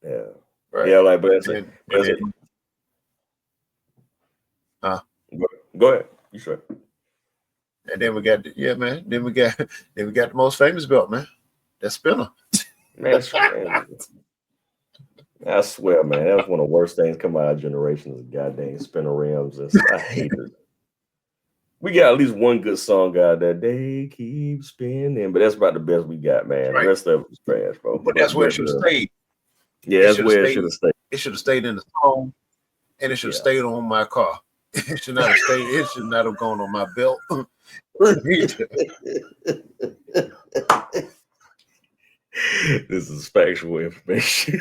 Yeah. Right. Yeah, like, but go ahead. You sure? And then we got Then we got the most famous belt, man. That spinner. Man, I swear, man, that was one of the worst things come out of our generation is goddamn spinner rims. I hate it. We got at least one good song out there. They keep spinning, but that's about the best we got, man. Right. The rest of it was trash, bro. But that's where it should have stayed. Yeah, that's where it should have stayed. It should have stayed in the song, and it should have stayed on my car. It should not have stayed. It should not have gone on my belt. This is factual information.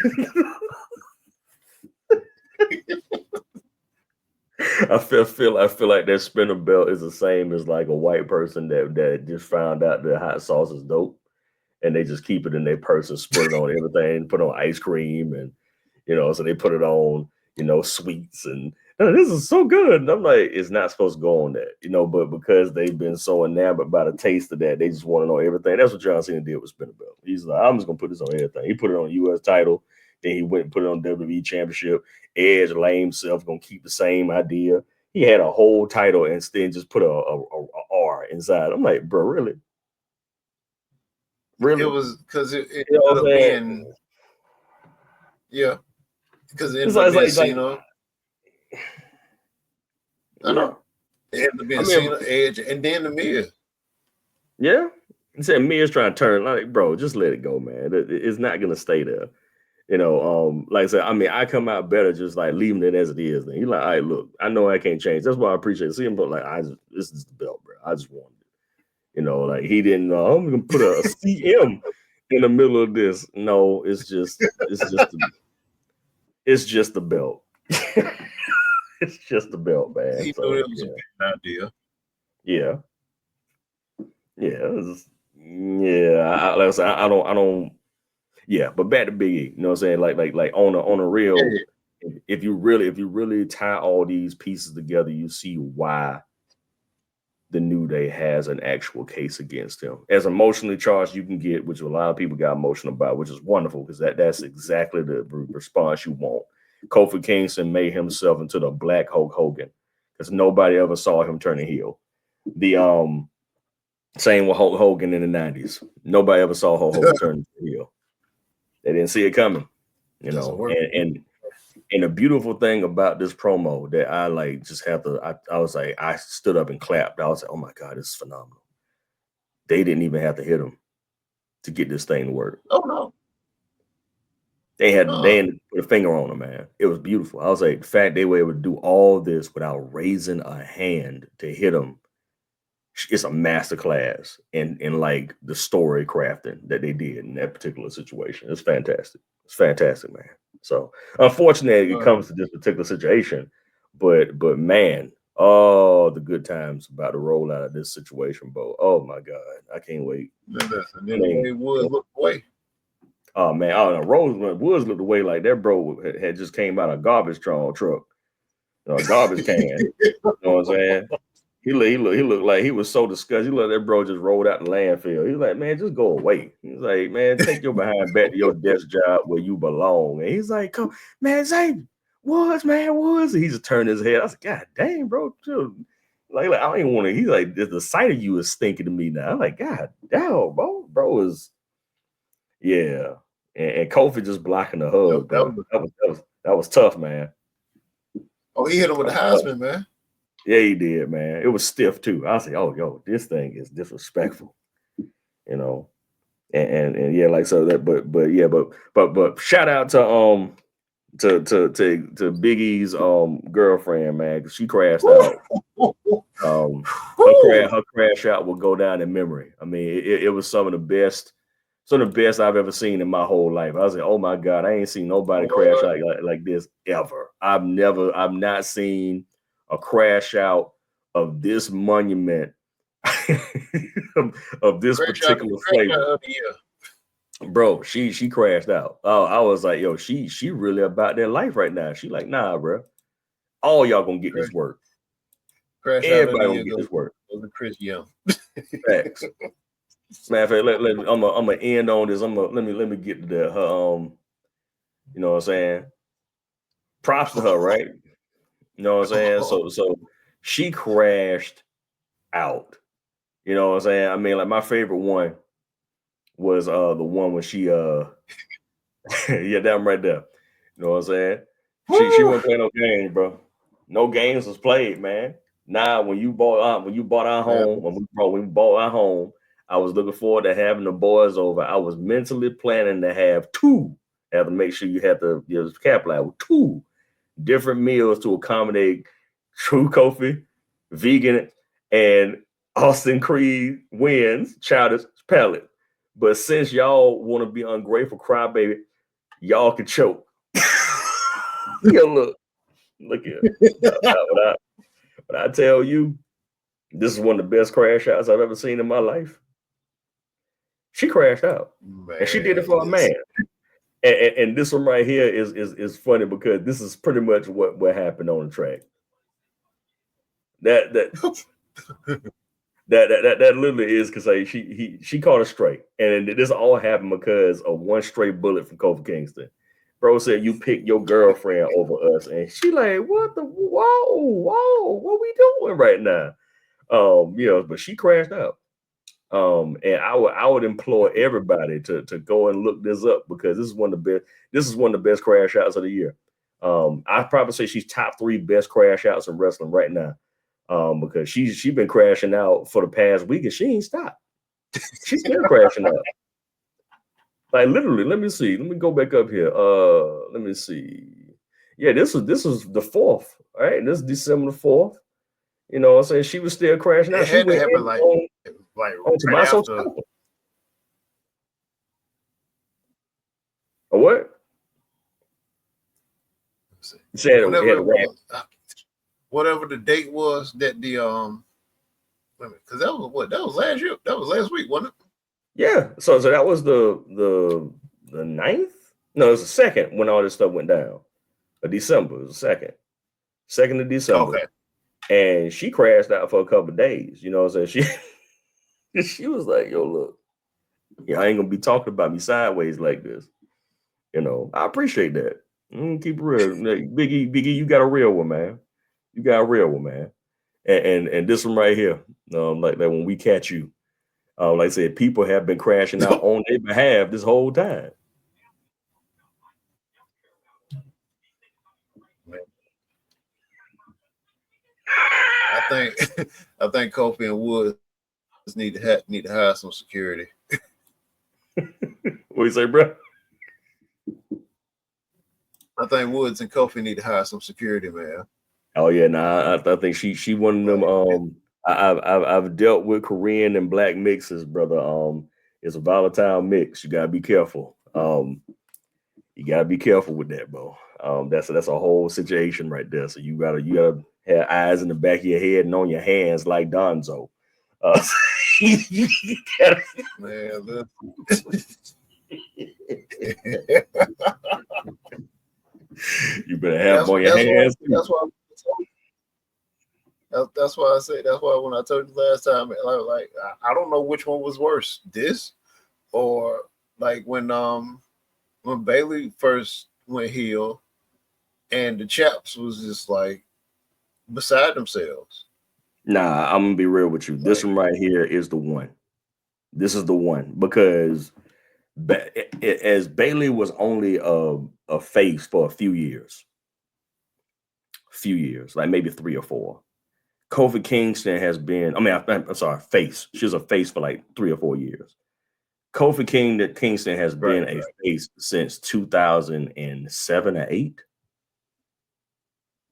I feel like that spinner belt is the same as like a white person that just found out that hot sauce is dope, and they just keep it in their purse and put it on everything, put on ice cream, and so they put it on sweets and this is so good. And I'm like, it's not supposed to go on that, but because they've been so enamored by the taste of that, they just want to know everything. That's what John Cena did with spinner belt. He's like, I'm just gonna put this on everything. He put it on U.S. title, then he went and put it on WWE Championship. Edge, lame self, gonna keep the same idea. He had a whole title and then just put a R inside. I'm like, bro, really? It was because it ended up being, because it ended up being Cena. I know. It ended up being Cena, Edge, and then the Miz. Yeah, he said Miz trying to turn. Like, bro, just let it go, man. It's not gonna stay there. Like I said, I come out better just like leaving it as it is. Then you're like, all right, look, I know I can't change. That's why I appreciate seeing, but like, this is the belt, bro. I just wanted it. Like he didn't. I'm gonna put a CM in the middle of this. No, it's just the belt. It's just the belt, man. He knew it was a bad idea. Yeah. Yeah. Like I said, I don't. Yeah, but back to Big E, you know what I'm saying? Like on a real, if you really tie all these pieces together, you see why the New Day has an actual case against him. As emotionally charged you can get, which a lot of people got emotional about, which is wonderful because that's exactly the response you want. Kofi Kingston made himself into the Black Hulk Hogan because nobody ever saw him turn a heel. The same with Hulk Hogan in the 90s. Nobody ever saw Hulk Hogan turn a heel. They didn't see it coming, and the beautiful thing about this promo that I like just have to, I was like, I stood up and clapped. I was like, oh my God, this is phenomenal. They didn't even have to hit him to get this thing to work. Oh no. They had to put a finger on him, man. It was beautiful. I was like, the fact they were able to do all this without raising a hand to hit him, it's a masterclass in like the story crafting that they did in that particular situation. It's fantastic. It's fantastic, man. So unfortunately, it comes to this particular situation, but man, the good times about to roll out of this situation, Bo. Oh my God, I can't wait. And then Woods looked away. Oh man, Woods looked away like that bro had just came out of a garbage truck, a garbage can. You know what I'm saying? He looked like he was so disgusted. He looked like that bro just rolled out the landfill. He's like, man, just go away. He's like, man, take your behind back to your desk job where you belong. And he's like, come, man, say Woods. And he just turned his head. I was like, God dang, bro. Like I don't even want to. He's like, the sight of you is stinking to me now. I'm like, God damn, bro is, yeah. and Kofi just blocking the hug, bro. That was tough, man. Oh, he hit him with the Heisman, man. Yeah, he did, man. It was stiff too. I say, oh, yo, this thing is disrespectful, you know. And yeah, like so that, but shout out to Big E's girlfriend, man. She crashed out. Her crash out will go down in memory. I mean, it was some of the best I've ever seen in my whole life. I was like, oh my God, I ain't seen nobody crash out like this ever. I've not seen a crash out of this monument of this particular flavor. Bro, she crashed out. Oh, I was like, yo, she really about that life right now. She like, nah, bro. All y'all gonna get this work. Everybody gonna get this work. Chris Young. Facts. Matter of fact, I'm gonna end on this. Let me get to her. You know what I'm saying? Props to her, right? You know what I'm saying? So she crashed out. You know what I'm saying? I mean, like my favorite one was the one when she yeah, that right there. You know what I'm saying? She wasn't playing no games, bro. No games was played, man. Nah, when you bought our home, when we bought our home, I was looking forward to having the boys over. I was mentally planning to have two. Have to make sure you have to capitalize with two different meals to accommodate True Kofi, Vegan, and Austin Creed wins Childish Palette. But since y'all want to be ungrateful crybaby, y'all can choke. Yeah, look here. But I tell you, this is one of the best crash outs I've ever seen in my life. She crashed out, man, and she did it for a man. And this one right here is funny because this is pretty much what happened on the track. That literally is because she caught a straight, and this all happened because of one straight bullet from Kofi Kingston. Bro said, you picked your girlfriend over us. And she like, what the, whoa, what we doing right now? But she crashed out. And I would implore everybody to go and look this up because this is one of the best crash outs of the year. I'd probably say she's top 3 best crash outs in wrestling right now. Because she's been crashing out for the past week and she ain't stopped. She's still crashing out. Like literally, let me see. Let me go back up here. Let me see. Yeah, this was the 4th, right? This is December the 4th. You know what I'm saying? She was still crashing out. It had to happen like on Tommaso Ciampa. Or what? You said whatever the date was that the because that was what? That was last year. That was last week, wasn't it? Yeah, so that was the 9th? No, it was the 2nd when all this stuff went down. December, it was the 2nd. 2nd of December. Okay. And she crashed out for a couple of days. You know what I'm saying? She was like, yo, look, I ain't gonna be talking about me sideways like this. You know, I appreciate that. Keep it real. Like, Biggie, you got a real one, man. You got a real one, man. And this one right here, like when we catch you. Like I said, people have been crashing out on their behalf this whole time. I think Kofi and Woods need to hire some security. What you say, bro? I think Woods and Kofi need to hire some security, man. Oh yeah, I think she one of them. I've dealt with Korean and black mixes, brother. It's a volatile mix. You gotta be careful. You gotta be careful with that, bro. That's a whole situation right there. So you gotta have eyes in the back of your head and on your hands like Donzo. You gotta, man, you better have them on your hands. That's why I say. That's why when I told you last time, like I don't know which one was worse, this or like when Bailey first went heel, and the chaps was just like beside themselves. Nah, I'm gonna be real with you. This one right here is the one. This is the one because as Bailey was only a face for a few years, like maybe 3 or 4. Kofi Kingston has been, I'm sorry, face. She was a face for like 3 or 4 years. Kofi Kingston has been a face since 2007 or 8.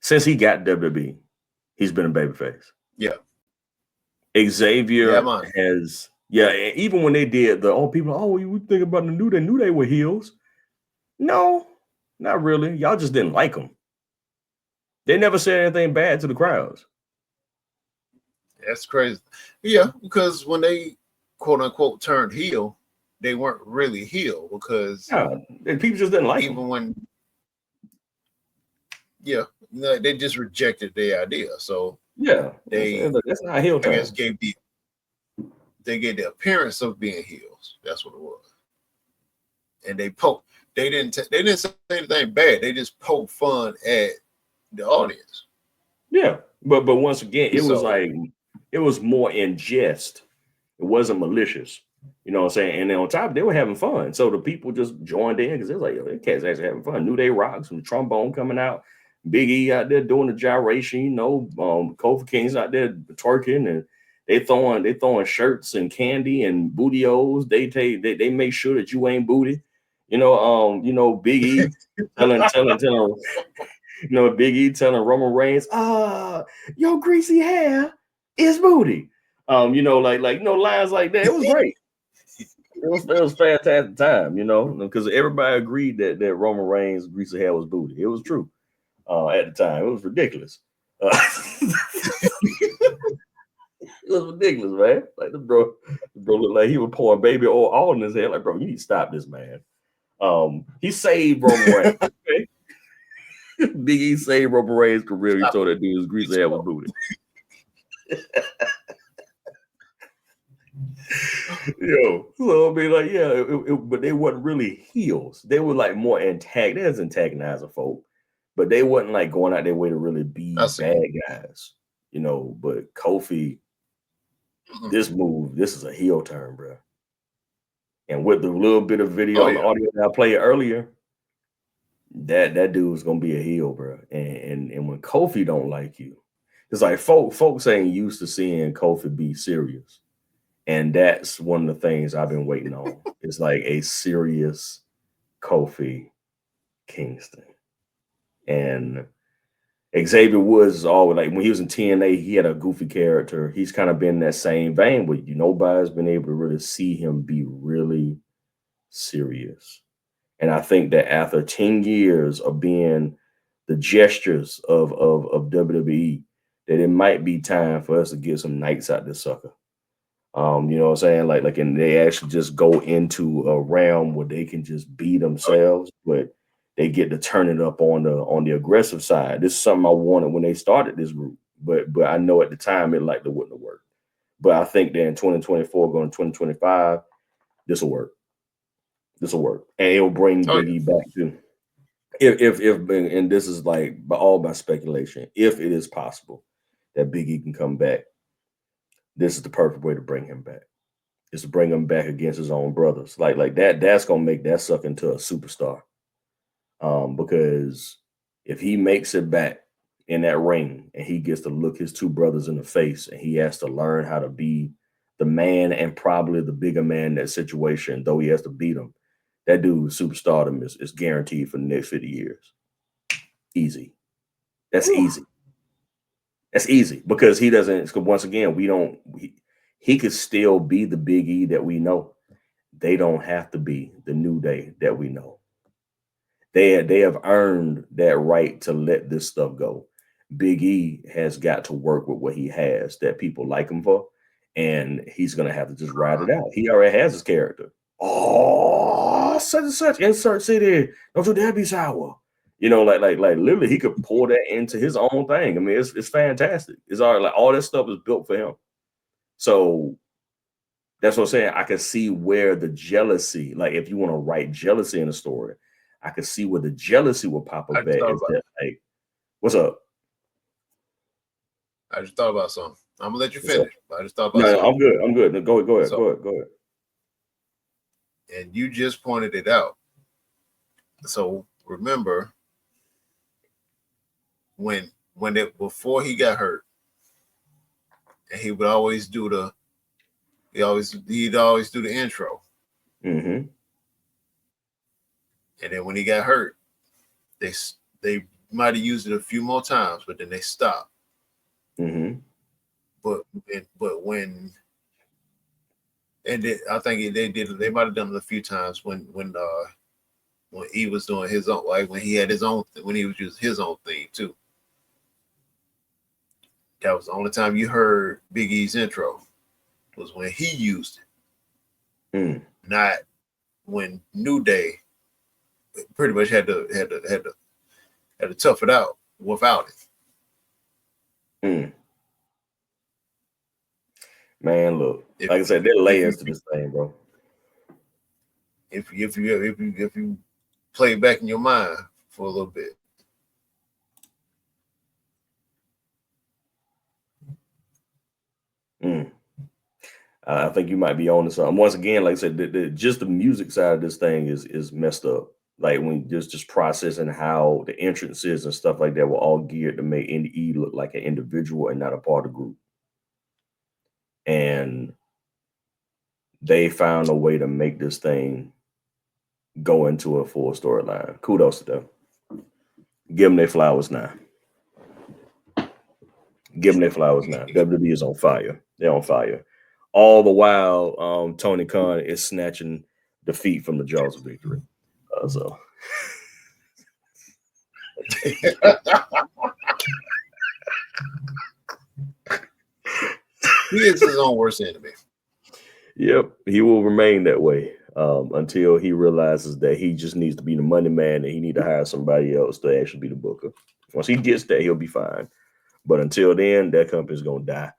Since he got WWE, he's been a babyface. Yeah. Xavier has, even when they did people, you think about the New Day, New Day were heels. No, not really. Y'all just didn't like them. They never said anything bad to the crowds. That's crazy. Yeah, because when they quote unquote turned heel, they weren't really heel because people just didn't like even them. When they just rejected the idea. So that's not heel turn. I guess they gave the appearance of being heels. That's what it was. And they didn't say anything bad. They just poked fun at the audience. Yeah, but once again, it was like it was more in jest. It wasn't malicious. You know what I'm saying? And then on top, they were having fun. So the people just joined in because it was like, the cats actually having fun. New Day Rock, some trombone coming out. Big E out there doing the gyration. Kofi King's out there twerking, and they throwing shirts and candy and bootios. They make sure that you ain't booty. Big E telling Big E telling Roman Reigns, your greasy hair is booty. Lines like that. It was great. It was fantastic time, because everybody agreed that Roman Reigns' greasy hair was booty. It was true at the time. It was ridiculous. It was ridiculous, man. Like the bro looked like he was pouring baby oil all in his head. Like, bro, you need to stop this, man. He saved Roman Reigns. Okay? Big E saved Roman Reigns' career. He told that dude his greasy hair was booty. So I mean, like, but they weren't really heels. They were like more antagonizing folk, but they wasn't like going out their way to really be bad guys, But Kofi, this is a heel turn, bro. And with the little bit of video on the audio that I played earlier, that dude was gonna be a heel, bro. And when Kofi don't like you, it's like folks ain't used to seeing Kofi be serious. And that's one of the things I've been waiting on. It's like a serious Kofi Kingston. And Xavier Woods is always like, when he was in TNA, he had a goofy character. He's kind of been in that same vein, but nobody's been able to really see him be really serious. And I think that after 10 years of being the gestures of WWE, that it might be time for us to get some nights out this sucker. You know what I'm saying? And they actually just go into a realm where they can just be themselves, but they get to turn it up on the aggressive side. This is something I wanted when they started this group, but I know at the time it wouldn't have worked. But I think that in 2024, going to 2025, this will work. This will work, and it'll bring Big E back too. If and this is like all by speculation, if it is possible that Big E can come back, this is the perfect way to bring him back. Is to bring him back against his own brothers. Like that. That's gonna make that sucker into a superstar. Because if he makes it back in that ring and he gets to look his two brothers in the face and he has to learn how to be the man and probably the bigger man in that situation, though he has to beat him, that dude's superstardom is guaranteed for the next 50 years. Easy. That's easy. That's easy because he doesn't. Once again, he could still be the Big E that we know. They don't have to be the New Day that we know. They have earned that right to let this stuff go. Big E has got to work with what he has that people like him for, and he's gonna have to just ride it out. He already has his character. Oh, such and such, insert city. Don't you dare be sour. Like literally, he could pull that into his own thing. I mean, it's fantastic. It's all like all that stuff is built for him. So that's what I'm saying. I can see where the jealousy, like if you want to write jealousy in a story, I could see where the jealousy will pop up at. Is that like, what's up? I just thought about something. I'm gonna let you finish. I just thought about something. I'm good. Go ahead. and you just pointed it out. So remember before he got hurt, and he would always do he'd always do the intro. Mm-hmm. And then when he got hurt, they might have used it a few more times, but then they stopped. Mm-hmm. I think they might have done it a few times when he was doing his own, like when he had his own, when he was using his own theme too. That was the only time you heard Big E's intro, was when he used it, not when New Day pretty much had to tough it out without it. Man, look, like I said, there are layers to this thing, bro. If you play it back in your mind for a little bit. I think you might be on to something. Once again, like I said, just the music side of this thing is messed up. Like when just processing how the entrances and stuff like that were all geared to make NDE look like an individual and not a part of the group. And they found a way to make this thing go into a full storyline. Kudos to them. Give them their flowers now. Give them their flowers now. WWE is on fire. They're on fire. All the while, Tony Khan is snatching defeat from the jaws of victory. So. He is his own worst enemy. Yep, he will remain that way until he realizes that he just needs to be the money man and he need to hire somebody else to actually be the booker. Once he gets that, he'll be fine. But until then, that company's gonna die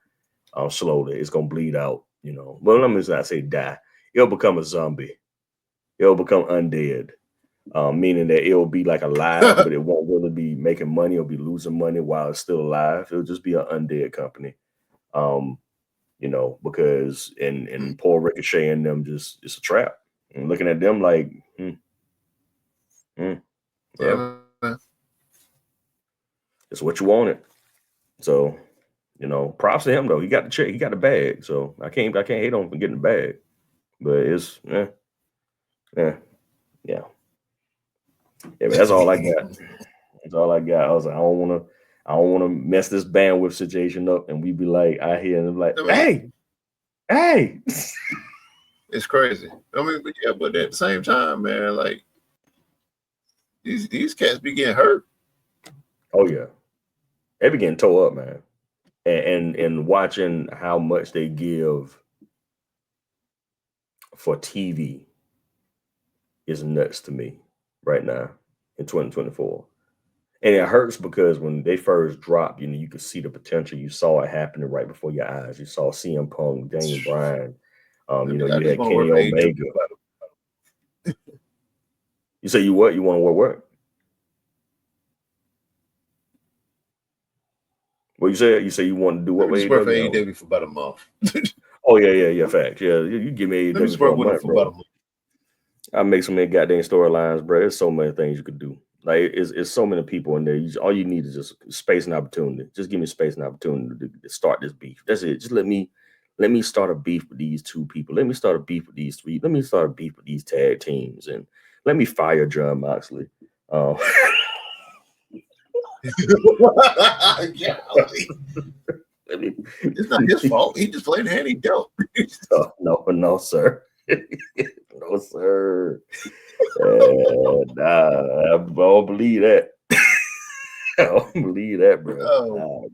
slowly. It's gonna bleed out, you know. Well, let me not say die. It'll become a zombie. It'll become undead, meaning that it'll be like alive, but it won't really be making money. It'll be losing money while it's still alive. It'll just be an undead company. You know, because and poor Ricochet and them it's a trap. And looking at them like, yeah, it's what you wanted. So, you know, props to him though. He got the check, he got the bag. So I can't hate on him for getting the bag. But it's yeah. But that's all I got. That's all I got. I was like, I don't want to mess this bandwidth situation up, and we be like out here and like, hey. It's crazy. I mean, but at the same time, man, like these cats be getting hurt. Oh yeah, they be getting tore up, man. And watching how much they give for TV is nuts to me right now in 2024. And it hurts because when they first dropped, you know, you could see the potential. You saw it happening right before your eyes. You saw CM Punk, Daniel Bryan. You know, you had Kenny Omega. You say you what? You want to work? What you say? You say you want to do what? Let me just work for AEW for about a month. Oh yeah, facts. Yeah, you give me AEW for a month, bro. I make so many goddamn storylines, bro. There's so many things you could do. Like it's so many people in there. All you need is just space and opportunity. Just give me space and opportunity to start this beef. That's it. Just let me start a beef with these two people. Let me start a beef with these three. Let me start a beef with these tag teams, and let me fire John Moxley. It's not his fault. He just played the hand he dealt. No, sir. No, sir. Nah, I don't believe that. I don't believe that, bro. Oh,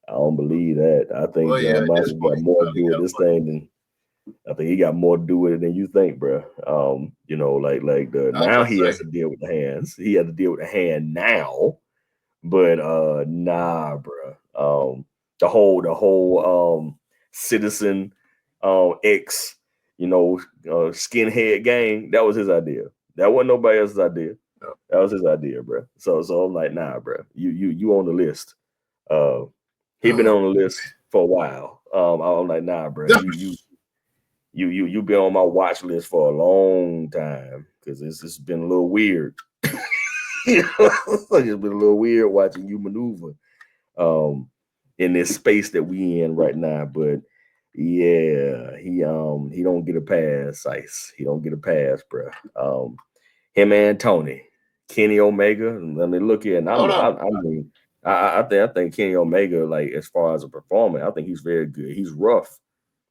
I don't believe that. I think John Moxley got more to do with this thing than I think he got more to do with it than you think, bro. You know, like now he has to deal with the hands. He has to deal with the hand now, but nah, bro. The whole Citizen X, you know, skinhead gang. That was his idea. That wasn't nobody else's idea. No. That was his idea, bro. So I'm like, nah, bro. You on the list. He been on the list for a while. I'm like, nah, bro. you've been on my watch list for a long time because it's been a little weird. It's been a little weird watching you maneuver in this space that we in right now. But yeah, he don't get a pass, Ice. He don't get a pass, bro. Him and Tony, Kenny Omega. Let me look at. I think Kenny Omega, like as far as a performer, I think he's very good. He's rough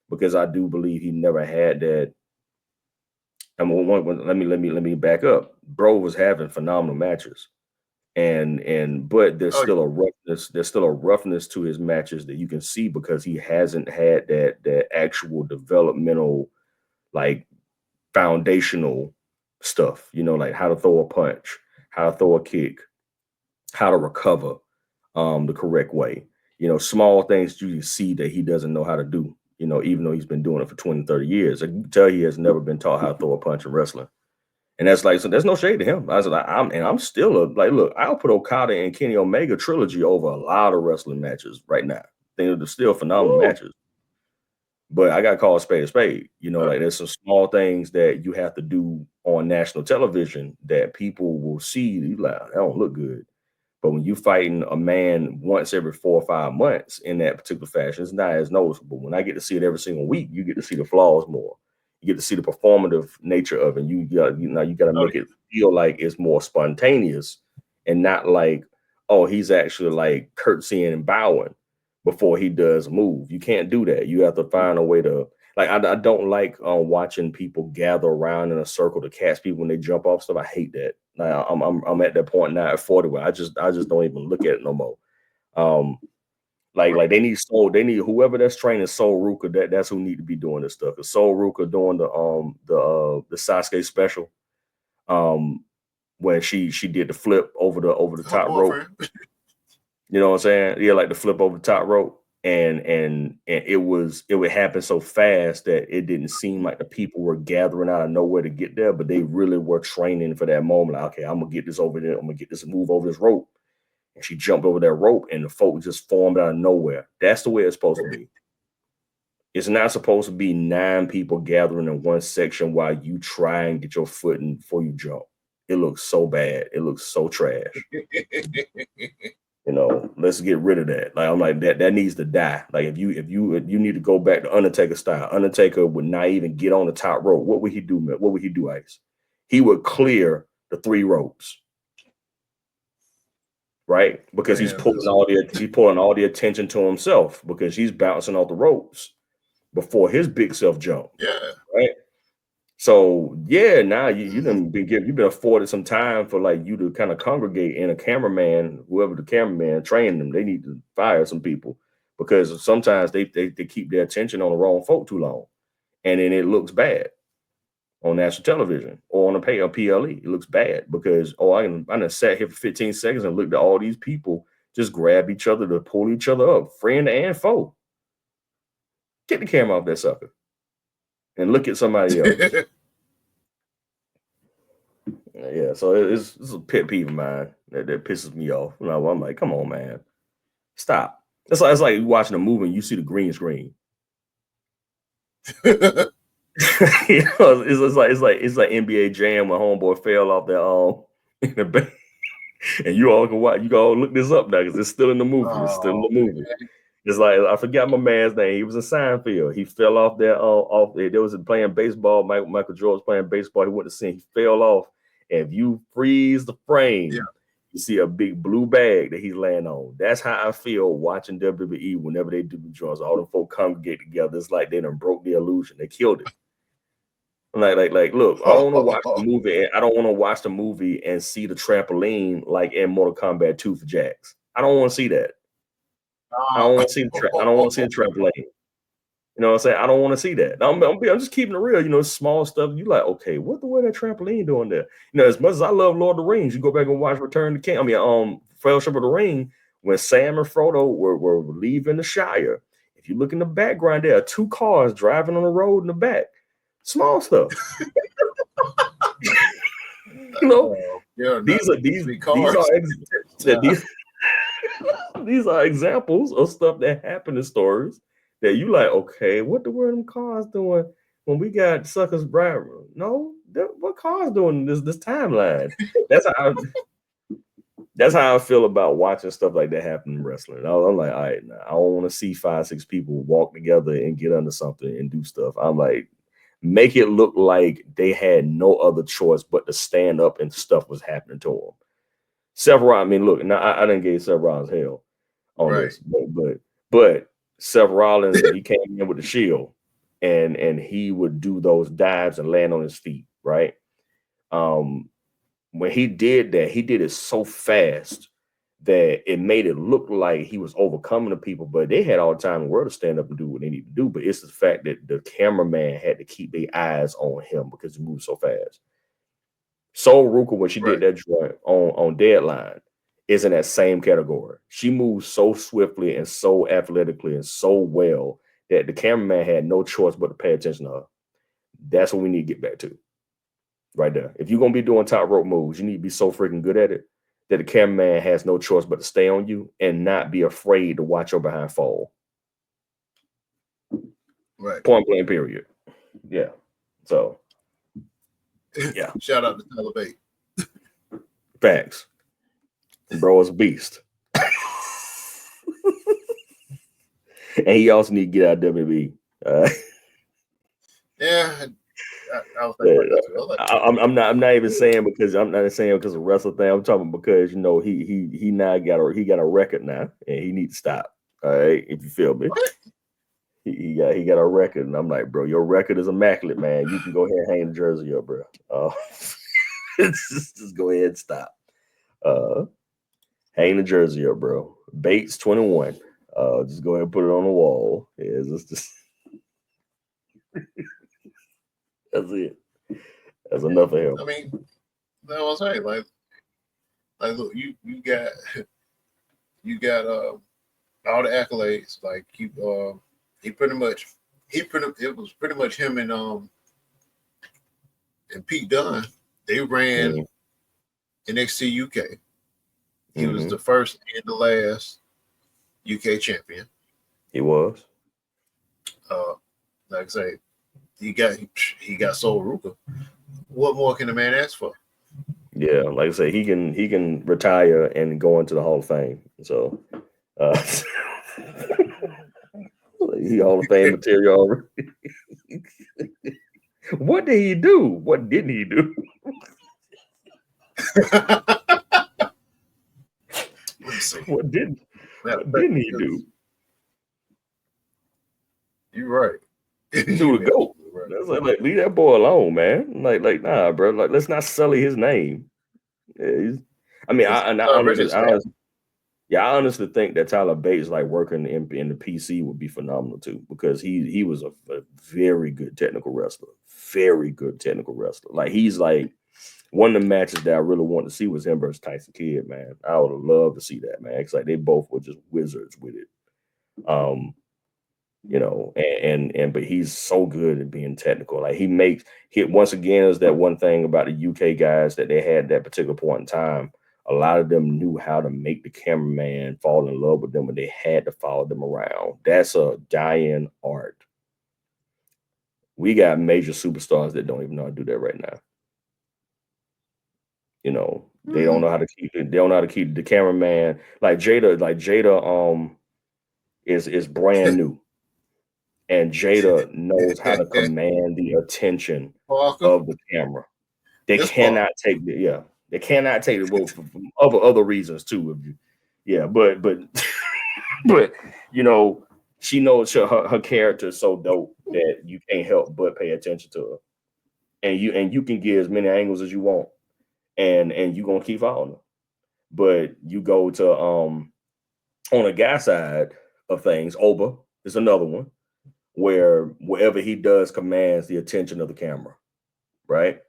because I do believe he never had that. I mean, let me back up. Bro was having phenomenal matches, but there's still a roughness. There's still a roughness to his matches that you can see because he hasn't had that actual developmental, like foundational stuff. You know, like how to throw a punch, how to throw a kick, how to recover the correct way. You know, small things you can see that he doesn't know how to do. You know, even though he's been doing it for 20, 30 years. I can tell he has never been taught how to throw a punch in wrestling. And that's like, so there's no shade to him. I said, I'm still look, I'll put Okada and Kenny Omega trilogy over a lot of wrestling matches right now. They're still phenomenal matches. But I got to call a spade a spade. You know, like there's some small things that you have to do on national television that people will see. Like, that don't look good. But when you fighting a man once every 4 or 5 months in that particular fashion, it's not as noticeable. When I get to see it every single week, you get to see the flaws more. You get to see the performative nature of it. You got to make it feel like it's more spontaneous and not like, oh, he's actually like curtsying and bowing before he does a move. You can't do that. You have to find a way to, like, I don't like watching people gather around in a circle to catch people when they jump off stuff. I hate that. Now I'm at that point now at 40 where I just don't even look at it no more. Like they need whoever that's training Sol Ruka, that's who need to be doing this stuff. Cause Sol Ruka doing the Sasuke special, when she did the flip over the top rope. You know what I'm saying? Yeah, like the flip over the top rope. And it would happen so fast that it didn't seem like the people were gathering out of nowhere to get there, but they really were training for that moment. Like, okay, I'm gonna get this over there. I'm gonna get this move over this rope. And she jumped over that rope, and the folk just formed out of nowhere. That's the way it's supposed to be. It's not supposed to be 9 people gathering in one section while you try and get your footing before you jump. It looks so bad. It looks so trash. You know, let's get rid of that. Like, I'm like, that needs to die. Like, if you need to go back to Undertaker style. Undertaker would not even get on the top rope. What would he do, man? What would he do, Ice? He would clear the 3 ropes. Right? Because he's pulling all the attention to himself because he's bouncing off the ropes before his big self jump. Yeah. Right. So yeah, now you've been afforded some time for like you to kind of congregate, and a cameraman, whoever the cameraman trained them, they need to fire some people because sometimes they keep their attention on the wrong folk too long, and then it looks bad on national television or on a PLE. It looks bad because I done sat here for 15 seconds and looked at all these people just grab each other to pull each other up, friend and foe. Get the camera off that sucker and look at somebody else. Yeah, so it's a pet peeve of mine that pisses me off. You know, I'm like, come on, man, stop. It's like you watching a movie and you see the green screen. You know, it's like NBA Jam when homeboy fell off that in the back. And you all can watch. You can all look this up now because it's still in the movie. It's still in the movie. It's like I forgot my man's name. He was in Seinfeld. He fell off there. There was playing baseball. Michael Jordan was playing baseball. He went to sing. He fell off. And if you freeze the frame, you see a big blue bag that he's laying on. That's how I feel watching WWE whenever they do the draws. All the folk congregate together. It's like they done broke the illusion. They killed it. Like, look, I don't want to watch the movie. I don't want to watch the movie and see the trampoline like in Mortal Kombat 2 for Jax. I don't want to see that. I don't want to see I don't want to see the trampoline. You know what I'm saying? I don't want to see that. I'm just keeping it real. You know, small stuff. You like, okay, what the way that trampoline doing there? You know, as much as I love Lord of the Rings, you go back and watch Return to King. Fellowship of the Ring, when Sam and Frodo were leaving the Shire. If you look in the background, there are 2 cars driving on the road in the back. Small stuff. You know, these are examples of stuff that happen in stories that you like, okay, what the were them cars doing when we got Sucker's Bride. No, what Car's doing this timeline? That's how I feel about watching stuff like that happen in wrestling. I'm like, all right, now I don't want to see 5-6 people walk together and get under something and do stuff. I'm like, make it look like they had no other choice but to stand up and stuff was happening to them. Seth Rollins, I mean, look, now I didn't give Seth Rollins hell on this, but Seth Rollins, he came in with the Shield, and he would do those dives and land on his feet, right? When he did that, he did it so fast that it made it look like he was overcoming the people, but they had all the time in the world to stand up and do what they need to do. But it's the fact that the cameraman had to keep their eyes on him because he moved so fast. So Ruka, when she did that joint on Deadline, is in that same category. She moves so swiftly and so athletically and so well that the cameraman had no choice but to pay attention to her. That's what we need to get back to. Right there. If you're gonna be doing top rope moves, you need to be so freaking good at it that the cameraman has no choice but to stay on you and not be afraid to watch your behind fall. Right. Point blank, period. Yeah. So yeah. Shout out to Tyler Bate. Facts. Bro is a beast. And he also need to get out of WWE. Yeah. I was thinking about that. I'm not even saying because I'm not saying because of wrestling thing. I'm talking because he now got a record now and he needs to stop. All right, if you feel me. What? He got a record, and I'm like, bro, your record is immaculate, man. You can go ahead and hang the jersey up, bro. Just go ahead and stop. Hang the jersey up, bro. Bates 21. Just go ahead and put it on the wall. Yeah, just that's it. That's enough of him. I mean, that was right. Like look, you got all the accolades. Like it was pretty much him and Pete Dunne. They ran NXT UK. He was the first and the last UK champion. He was. Like I say, he got Soul Ruka. What more can a man ask for? Yeah, like I say, he can retire and go into the Hall of Fame. So he Hall of Fame material already. What did he do? What didn't he do? What didn't he do? You're right. Do the GOAT. That's like leave that boy alone, man. Like nah, bro. Like let's not sully his name. Yeah, I honestly think that Tyler Bates, like working in the PC, would be phenomenal too, because he was a very good technical wrestler. Very good technical wrestler. Like he's like one of the matches that I really wanted to see was him versus Tyson Kidd, man. I would have loved to see that, man. It's like they both were just wizards with it. But he's so good at being technical. Like once again is that one thing about the UK guys that they had at that particular point in time. A lot of them knew how to make the cameraman fall in love with them, and they had to follow them around. That's a dying art. We got major superstars that don't even know how to do that right now. They don't know how to keep it. They don't know how to keep the cameraman. Like Jada is brand new. And Jada knows how to command the attention of the camera. They cannot take it. They cannot take it. Well, for other reasons too. But she knows her character is so dope that you can't help but pay attention to her, and you can get as many angles as you want, and you're gonna keep following her. But you go to on a guy side of things, Oba is another one. Where whatever he does commands the attention of the camera, right?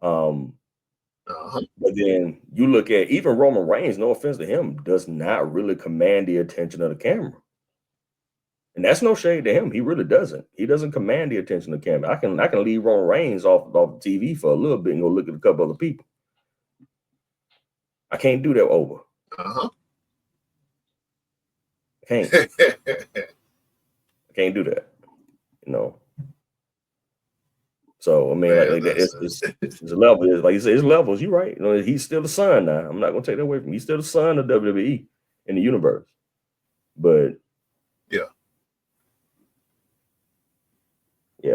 But then you look at even Roman Reigns, no offense to him, does not really command the attention of the camera. And that's no shade to him. He really doesn't. He doesn't command the attention of the camera. I can leave Roman Reigns off TV for a little bit and go look at a couple other people. I can't do that over. I can't. I can't do that. So I mean, like that, it's a level. Like you said, it's levels. You're right. You know, he's still the son now. I'm not gonna take that away from him. He's still the son of WWE in the universe. But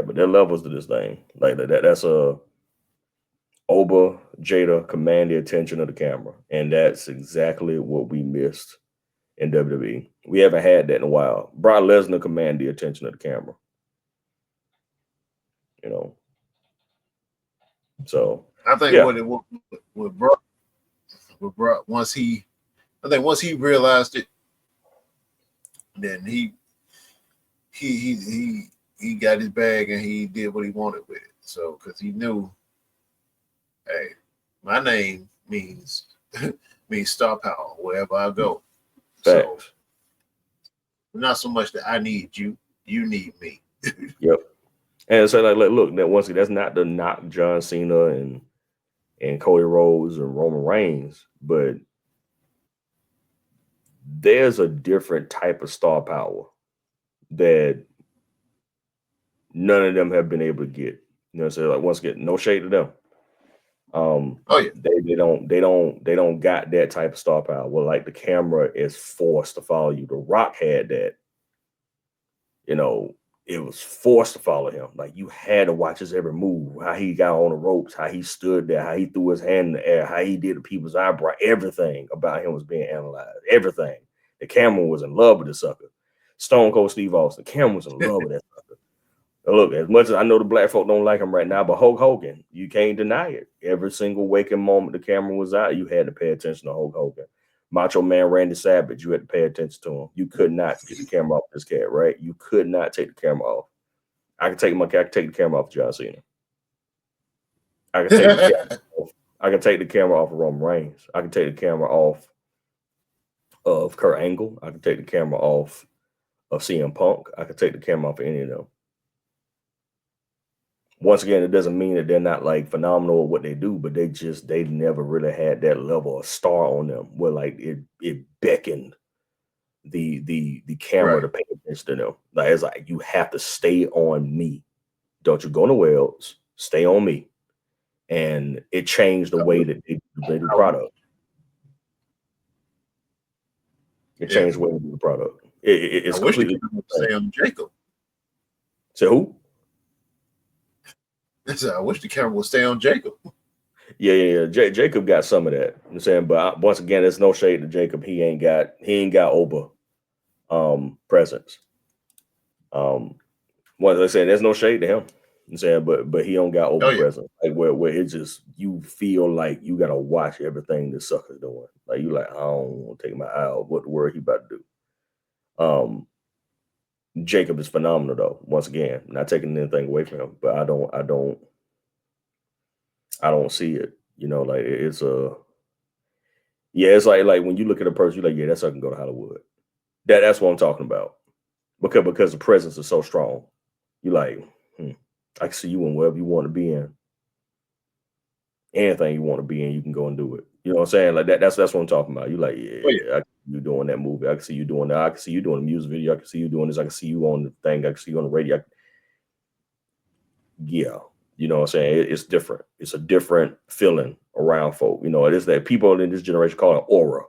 but there are levels to this thing. Like that's Oba Jada command the attention of the camera, and that's exactly what we missed in WWE. We haven't had that in a while. Brock Lesnar command the attention of the camera. You know. So I think what it was with Brock once he realized it, then he got his bag and he did what he wanted with it. So because he knew, hey, my name means star power wherever I go. Facts. So not so much that I need you, you need me. Yep. And so like look, that once again, that's not to knock John Cena and Cody Rhodes and Roman Reigns, but there's a different type of star power that none of them have been able to get. You know, so like once again, no shade to them. They don't got that type of star power. Well, like the camera is forced to follow you. The Rock had that. You know, it was forced to follow him. Like you had to watch his every move, how he got on the ropes, how he stood there, how he threw his hand in the air, how he did the people's eyebrow. Everything about him was being analyzed. Everything. The camera was in love with the sucker. Stone Cold Steve Austin, the camera was in love with that sucker. Now look, as much as I know the black folk don't like him right now, but Hulk Hogan, you can't deny it. Every single waking moment the camera was out, you had to pay attention to Hulk Hogan. Macho Man Randy Savage, you had to pay attention to him. You could not get the camera off this cat, right? You could not take the camera off. I can take the camera off John Cena. I can take the camera off. I can take the camera off of Roman Reigns. I can take the camera off of Kurt Angle. I can take the camera off of CM Punk. I can take the camera off of any of them. Once again, it doesn't mean that they're not like phenomenal at what they do, but they never really had that level of star on them where like it beckoned the camera to pay attention to them. Like it's like you have to stay on me. Don't you go nowhere else. Stay on me. And it changed the way that they do the product. It changed the way they do the product. It's completely stay on Jacob. So who? I wish the camera would stay on Jacob. Yeah. Jacob got some of that. You know what I'm saying, but once again, there's no shade to Jacob. He ain't got Oba presence. What I say, there's no shade to him. You know I'm saying, but he don't got Oba presence. Like where it just you feel like you gotta watch everything the sucker's doing. Like you like, I don't want to take my eye off what the word he about to do. Jacob is phenomenal though. Once again, not taking anything away from him, but I don't see it. You know, like it's it's like when you look at a person, you're like, yeah, that sucker can go to Hollywood. That's what I'm talking about. Because the presence is so strong. You're like, I can see you in wherever you want to be in. Anything you want to be in, you can go and do it. You know what I'm saying? Like that's what I'm talking about. You like, I can see you doing that movie. I can see you doing that. I can see you doing a music video. I can see you doing this. I can see you on the thing. I can see you on the radio. Yeah. You know what I'm saying? It's different. It's a different feeling around folk. You know, it is that people in this generation call it aura.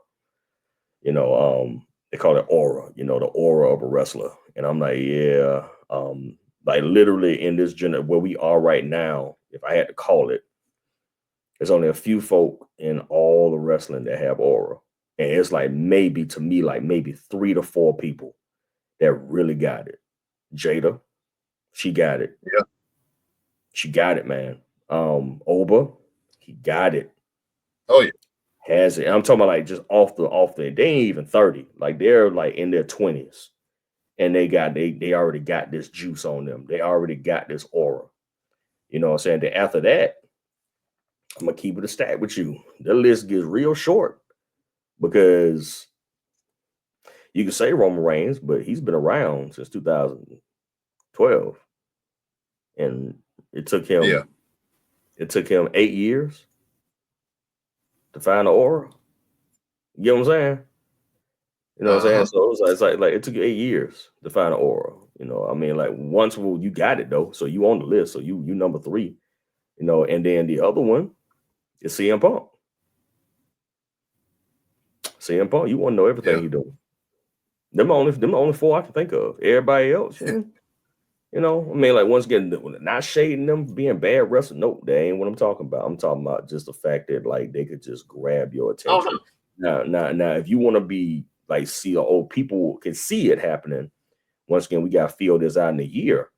You know, they call it aura, you know, the aura of a wrestler. And I'm like, like literally in this generation where we are right now, if I had to call it, there's only a few folk in all the wrestling that have aura. And it's like maybe 3 to 4 people that really got it. Jada, she got it. Yeah. She got it, man. Oba, he got it. Oh yeah. Has it. I'm talking about like just off the they ain't even 30. Like they're like in their 20s. And they already got this juice on them. They already got this aura. You know what I'm saying? Then after that, I'm gonna keep it a stack with you. The list gets real short because you can say Roman Reigns, but he's been around since 2012. And it took him 8 years to find the aura. You know what I'm saying? You know what I'm saying? So it's like it took 8 years to find an aura. You know, I mean, like once you got it though, so you on the list, so you number 3. You know, and then the other one is CM Punk. CM Punk, you want to know everything he doing. Them the only 4 I can think of. Everybody else, yeah. You know, I mean, like once again, not shading them being bad wrestlers. Nope, that ain't what I'm talking about. I'm talking about just the fact that like they could just grab your attention. Now, if you want to be like people can see it happening. Once again, we got to feel this out in a year.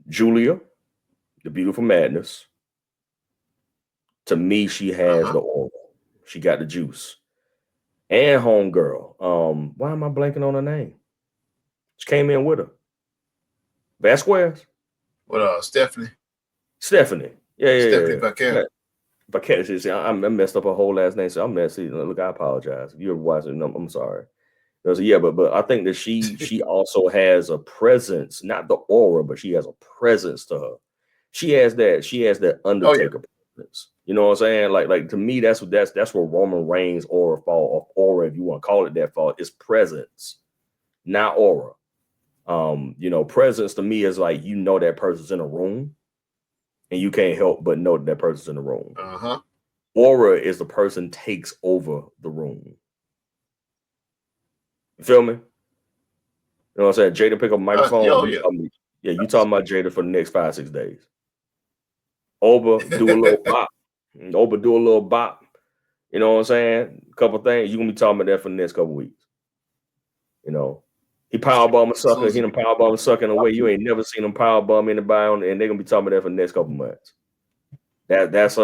Julia, the Beautiful Madness. To me, she has the aura. She got the juice. And homegirl. Why am I blanking on her name? She came in with her. Vasquez. What Stephanie? Stephanie. Yeah. Stephanie Paquette. Paquette. I messed up her whole last name, so I'm messy. Look, I apologize. If you ever watched it, I'm sorry. Yeah, but I think that she also has a presence, not the aura, but she has a presence to her. She has that Undertaker presence. You know what I'm saying? Like to me, that's where Roman Reigns aura fall, or if you want to call it that fall, is presence, not aura. You know, presence to me is like that person's in a room, and you can't help but know that person's in the room. Aura is the person takes over the room. You feel me? You know what I'm saying? Jada pick up a microphone. You talking about Jada for the next 5-6 days. Oba do a little bop. You know what I'm saying? A couple things. You're gonna be talking about that for the next couple weeks. You know, he powerbomb a sucker. He done powerbomb a sucker in a way you ain't never seen him powerbomb anybody, and they're gonna be talking about that for the next couple months. That's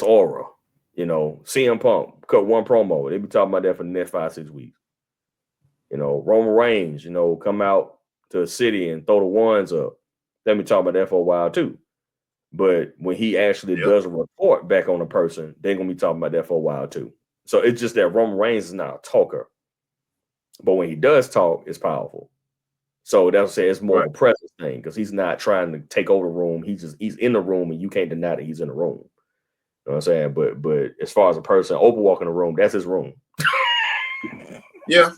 aura. You know, CM Punk cut one promo. They be talking about that for the next 5-6 weeks. You know, Roman Reigns, come out to a city and throw the ones up. They be talking about that for a while too. But when he actually does a report back on a person, they're gonna be talking about that for a while too. So it's just that Roman Reigns is not a talker. But when he does talk, it's powerful. So that's say it's more of a presence thing because he's not trying to take over the room. He's in the room and you can't deny that he's in the room. You know what I'm saying? But as far as a person overwalking the room, that's his room. Yeah.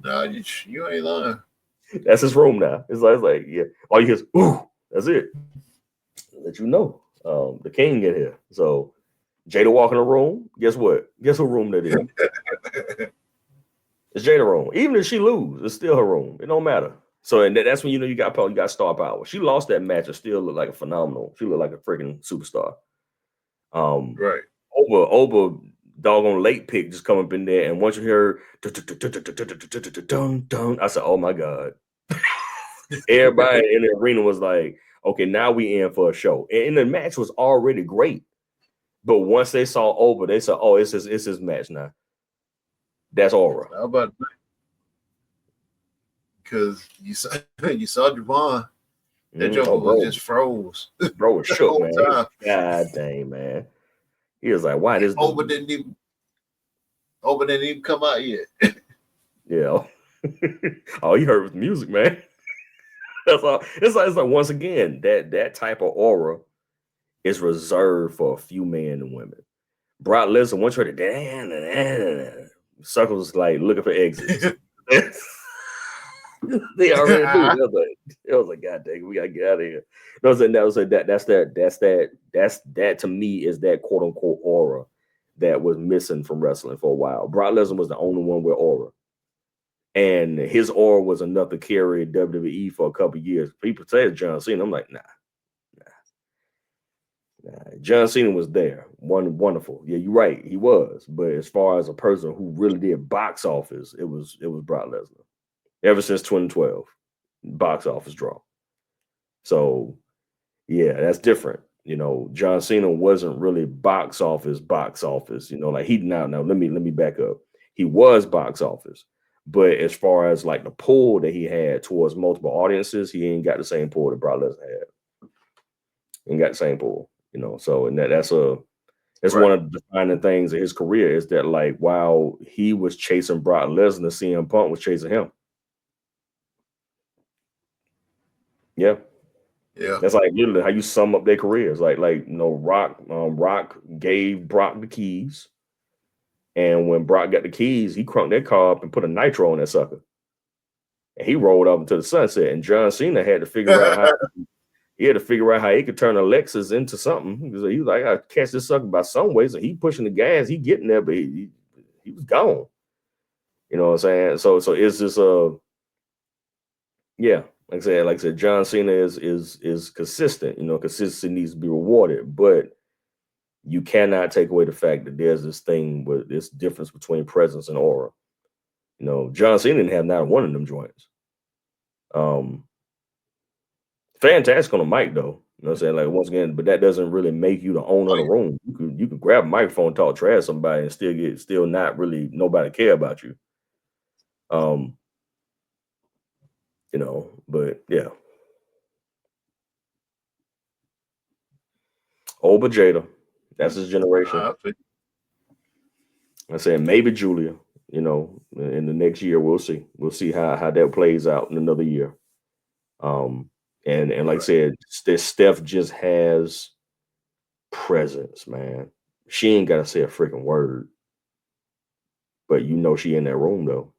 No, you ain't lying. That's his room now. It's like yeah. All you hear is ooh, that's it. Let you know. The king get here. So Jada walk in the room. Guess what? Guess what room that is? It's Jada room. Even if she lose, it's still her room. It don't matter. So and that's when you got star power. She lost that match and still looked like a phenomenal. She looked like a freaking superstar. Right. Over doggone late pick just come up in there, and once you hear I said, "Oh my god!" Everybody in the arena was like, "Okay, now we in for a show." And the match was already great, but once they saw Over, they said, "Oh, it's his match now." That's aura. How about because you saw Javon. That Joker was just froze. Bro was shook, man. God dang, man. He was like, "Why this?" Over didn't even come out yet. Yeah. All you heard was music, man. That's all. It's like once again that type of aura is reserved for a few men and women. Brock Lesnar, once you heard it, Suckles like looking for exits. They already do. It was like, God dang, we gotta get out of here. That's that to me is that quote unquote aura that was missing from wrestling for a while. Brock Lesnar was the only one with aura. And his aura was enough to carry WWE for a couple years. People say John Cena. I'm like, nah. John Cena was there. Wonderful. Yeah, you're right. He was. But as far as a person who really did box office, it was Brock Lesnar. Ever since 2012, box office draw. So, yeah, that's different. John Cena wasn't really box office. Like he now let me back up. He was box office. But as far as like the pull that he had towards multiple audiences, he ain't got the same pull that Brock Lesnar had. He ain't got the same pull, So and that's one of the defining things of his career is that like while he was chasing Brock Lesnar, CM Punk was chasing him. Yeah. Yeah. That's like literally how you sum up their careers. Rock gave Brock the keys. And when Brock got the keys, he crunked that car up and put a nitro on that sucker. And he rolled up into the sunset. And John Cena had to figure out how he could turn a Lexus into something. He was like, I gotta catch this sucker by some ways. And he pushing the gas, he getting there, but he was gone. You know what I'm saying? So it's just yeah, like I said, John Cena is consistent. You know, consistency needs to be rewarded, but you cannot take away the fact that there's this thing with this difference between presence and aura. You know, John Cena didn't have not one of them joints. Fantastic on the mic though. You know what I'm saying? Like once again, but that doesn't really make you the owner of the room. You could grab a microphone, talk trash somebody, and still not really nobody care about you. You know, but yeah. Oba Jada, that's his generation. I said maybe Julia, you know, in the next year we'll see. We'll see how that plays out in another year. And like I said, Steph just has presence, man. She ain't gotta say a freaking word. But you know she in that room though.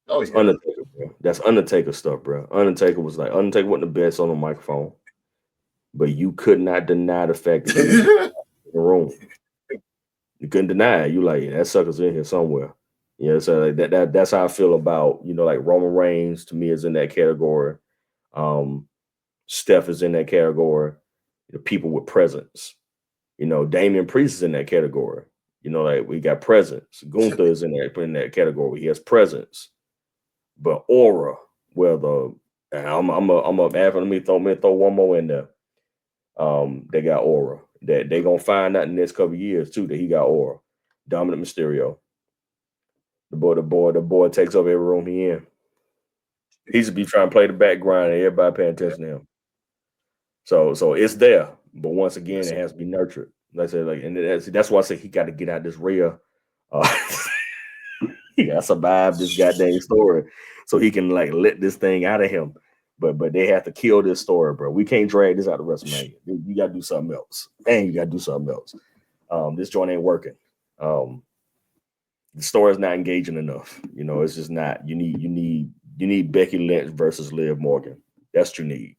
Oh, yeah. Undertaker, bro. That's Undertaker stuff, bro. Undertaker wasn't the best on the microphone, but you could not deny the fact that he was in the room. You couldn't deny it. You like, yeah, that sucker's in here somewhere. You know, so like that's how I feel about, you know, like Roman Reigns to me is in that category. Steph is in that category. The people with presence. You know, Damian Priest is in that category. You know, like we got presence. Gunther is in that category. He has presence. But aura, well, I'm up after me throw one more in there. They got aura. That they gonna find out in the next couple of years too that he got aura. Dominic Mysterio. The boy takes over every room he in. He should be trying to play the background and everybody paying attention to him. So it's there, but once again, it has to be nurtured. Like I said, and that's why I say he got to get out this real. He got to survive this goddamn story so he can like let this thing out of him. But they have to kill this story, bro. We can't drag this out of WrestleMania. You got to do something else. And you got to do something else. This joint ain't working. The story is not engaging enough. You know, it's just not. You need Becky Lynch versus Liv Morgan. That's what you need.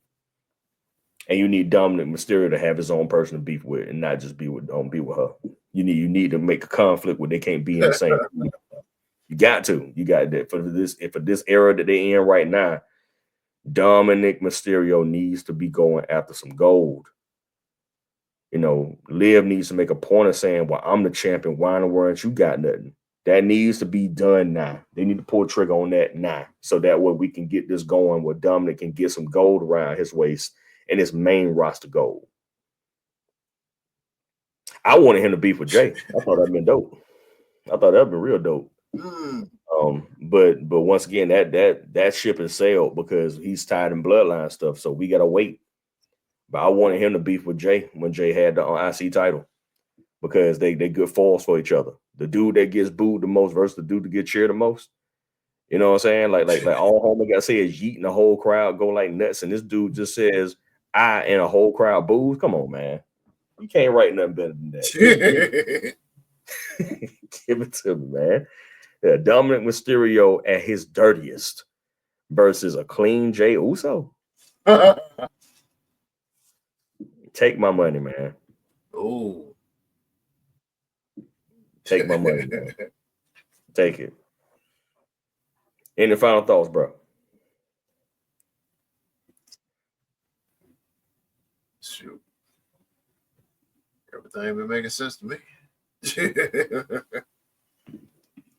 And you need Dominic Mysterio to have his own person to beef with and not just be with her. You need to make a conflict where they can't be in the same. You got that for this era that they in right now. Dominic Mysterio needs to be going after some gold. You know, Liv needs to make a point of saying, well, I'm the champion. Why in the world you got nothing? That needs to be done now. They need to pull a trigger on that now. So that way we can get this going where Dominic can get some gold around his waist and his main roster gold. I wanted him to beef with Jay. I thought that'd been dope. I thought that'd been real dope. But once again, that ship has sailed because he's tied in bloodline stuff. So we gotta wait. But I wanted him to beef with Jay when Jay had the IC title because they good foils for each other. The dude that gets booed the most versus the dude that gets cheered the most. You know what I'm saying? Like all Homer gotta say is yeet and the whole crowd go like nuts, and this dude just says I and a whole crowd boos. Come on, man. You can't write nothing better than that. Give it to me, man. Yeah, Dominic Mysterio at his dirtiest versus a clean Jey Uso. Take my money, man. Oh, take my money, man. Take it. Any final thoughts, bro? Shoot. Everything been making sense to me.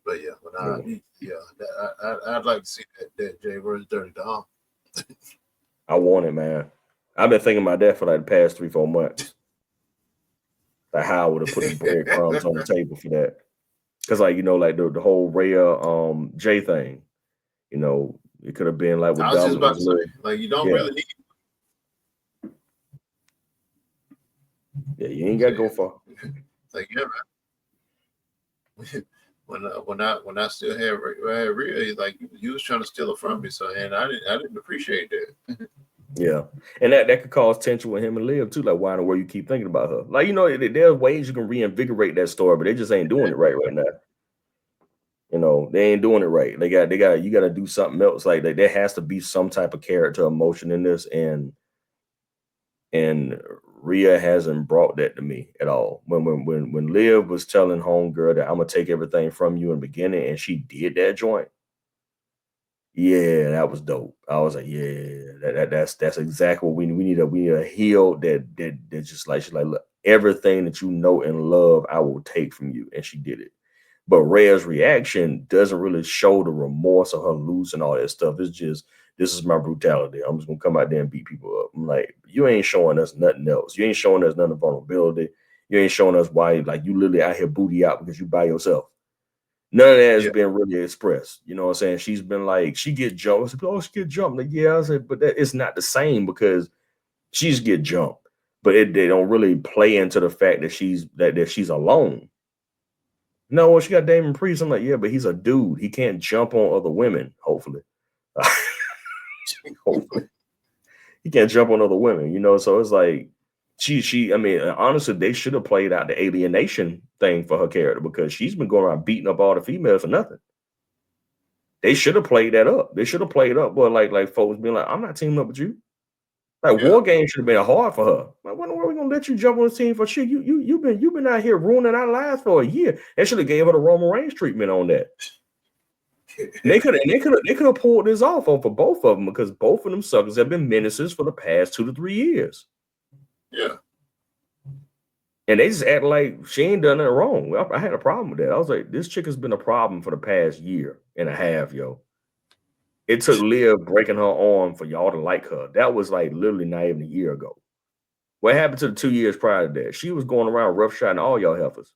But yeah, I'd like to see that Jay versus Dirty Dom. I want it, man. I've been thinking about that for like the past 3-4 months. Like how I would have put the breadcrumbs on the table for that. Because like, you know, like the whole Rhea Jay thing, you know, it could have been like with I was just about to say, like you don't really need. Yeah, you ain't got to go far. Like man. When I still had Rhea, like you was trying to steal it from me, so and I didn't appreciate that. Yeah, and that could cause tension with him and Liv too. Like, why in the world you keep thinking about her? Like, there's ways you can reinvigorate that story, but they just ain't doing it right now. They ain't doing it right. You got to do something else. Like, there has to be some type of character emotion in this, and Rhea hasn't brought that to me at all. When Liv was telling homegirl that I'm gonna take everything from you in the beginning, and she did that joint. Yeah, that was dope. I was like, yeah, that's exactly what we need. We need a heel that just like, she's like, look, everything that you know and love, I will take from you, and she did it. But Rhea's reaction doesn't really show the remorse of her losing all that stuff. It's just, this is my brutality. I'm just gonna come out there and beat people up. I'm like, you ain't showing us nothing else. You ain't showing us nothing of vulnerability. You ain't showing us why, like, you literally out here booty out because you by yourself. None of that has been really expressed. You know what I'm saying? She's been like, she get jumped. I said, oh, she get jumped. Like, yeah, I said, but that it's not the same because she's get jumped. But they don't really play into the fact that she's alone. No, well, she got Damon Priest. I'm like, yeah, but he's a dude. He can't jump on other women, hopefully. Hopefully. He can't jump on other women, so it's like I mean, honestly, they should have played out the alienation thing for her character because she's been going around beating up all the females for nothing. They should have played that up. They should have played up, but like folks being like, I'm not teaming up with you. Like, War Game should have been hard for her. Like, when are we gonna let you jump on the team for shit? You've been out here ruining our lives for a year. They should have gave her the Roman Reigns treatment on that. They could have pulled this off for both of them because both of them suckers have been menaces for the past 2 to 3 years. Yeah. And they just act like she ain't done nothing wrong. I had a problem with that. I was like, this chick has been a problem for the past year and a half, yo. It took Liv breaking her arm for y'all to like her. That was like literally not even a year ago. What happened to the 2 years prior to that? She was going around roughshotting all y'all heifers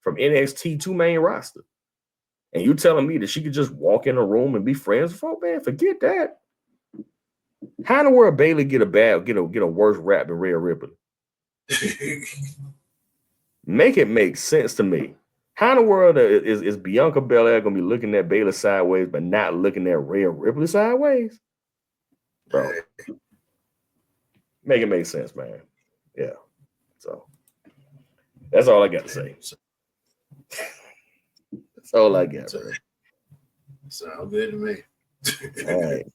from NXT to main roster. And you telling me that she could just walk in a room and be friends with folk, man? Forget that. How in the world Bayley get a worse rap than Rhea Ripley? Make it make sense to me. How in the world is Bianca Belair gonna be looking at Bayley sideways but not looking at Rhea Ripley sideways? Bro. Make it make sense, man. Yeah. So that's all I got to say. That's all I got, man. Sounds good to me. All right.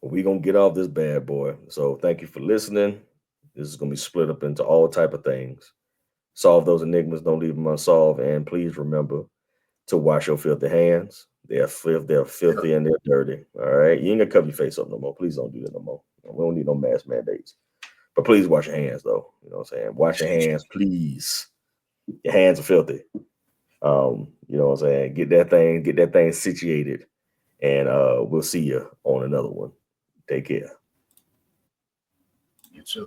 Well, we're gonna get off this bad boy. So thank you for listening. This is gonna be split up into all type of things. Solve those enigmas, don't leave them unsolved, and please remember to wash your filthy hands. They're filthy and they're dirty. All right. You ain't gonna cover your face up no more. Please don't do that no more. We don't need no mask mandates. But please wash your hands though. You know what I'm saying? Wash your hands, please. Your hands are filthy. You know what I'm saying? Get that thing situated. And we'll see you on another one. Take care. You too.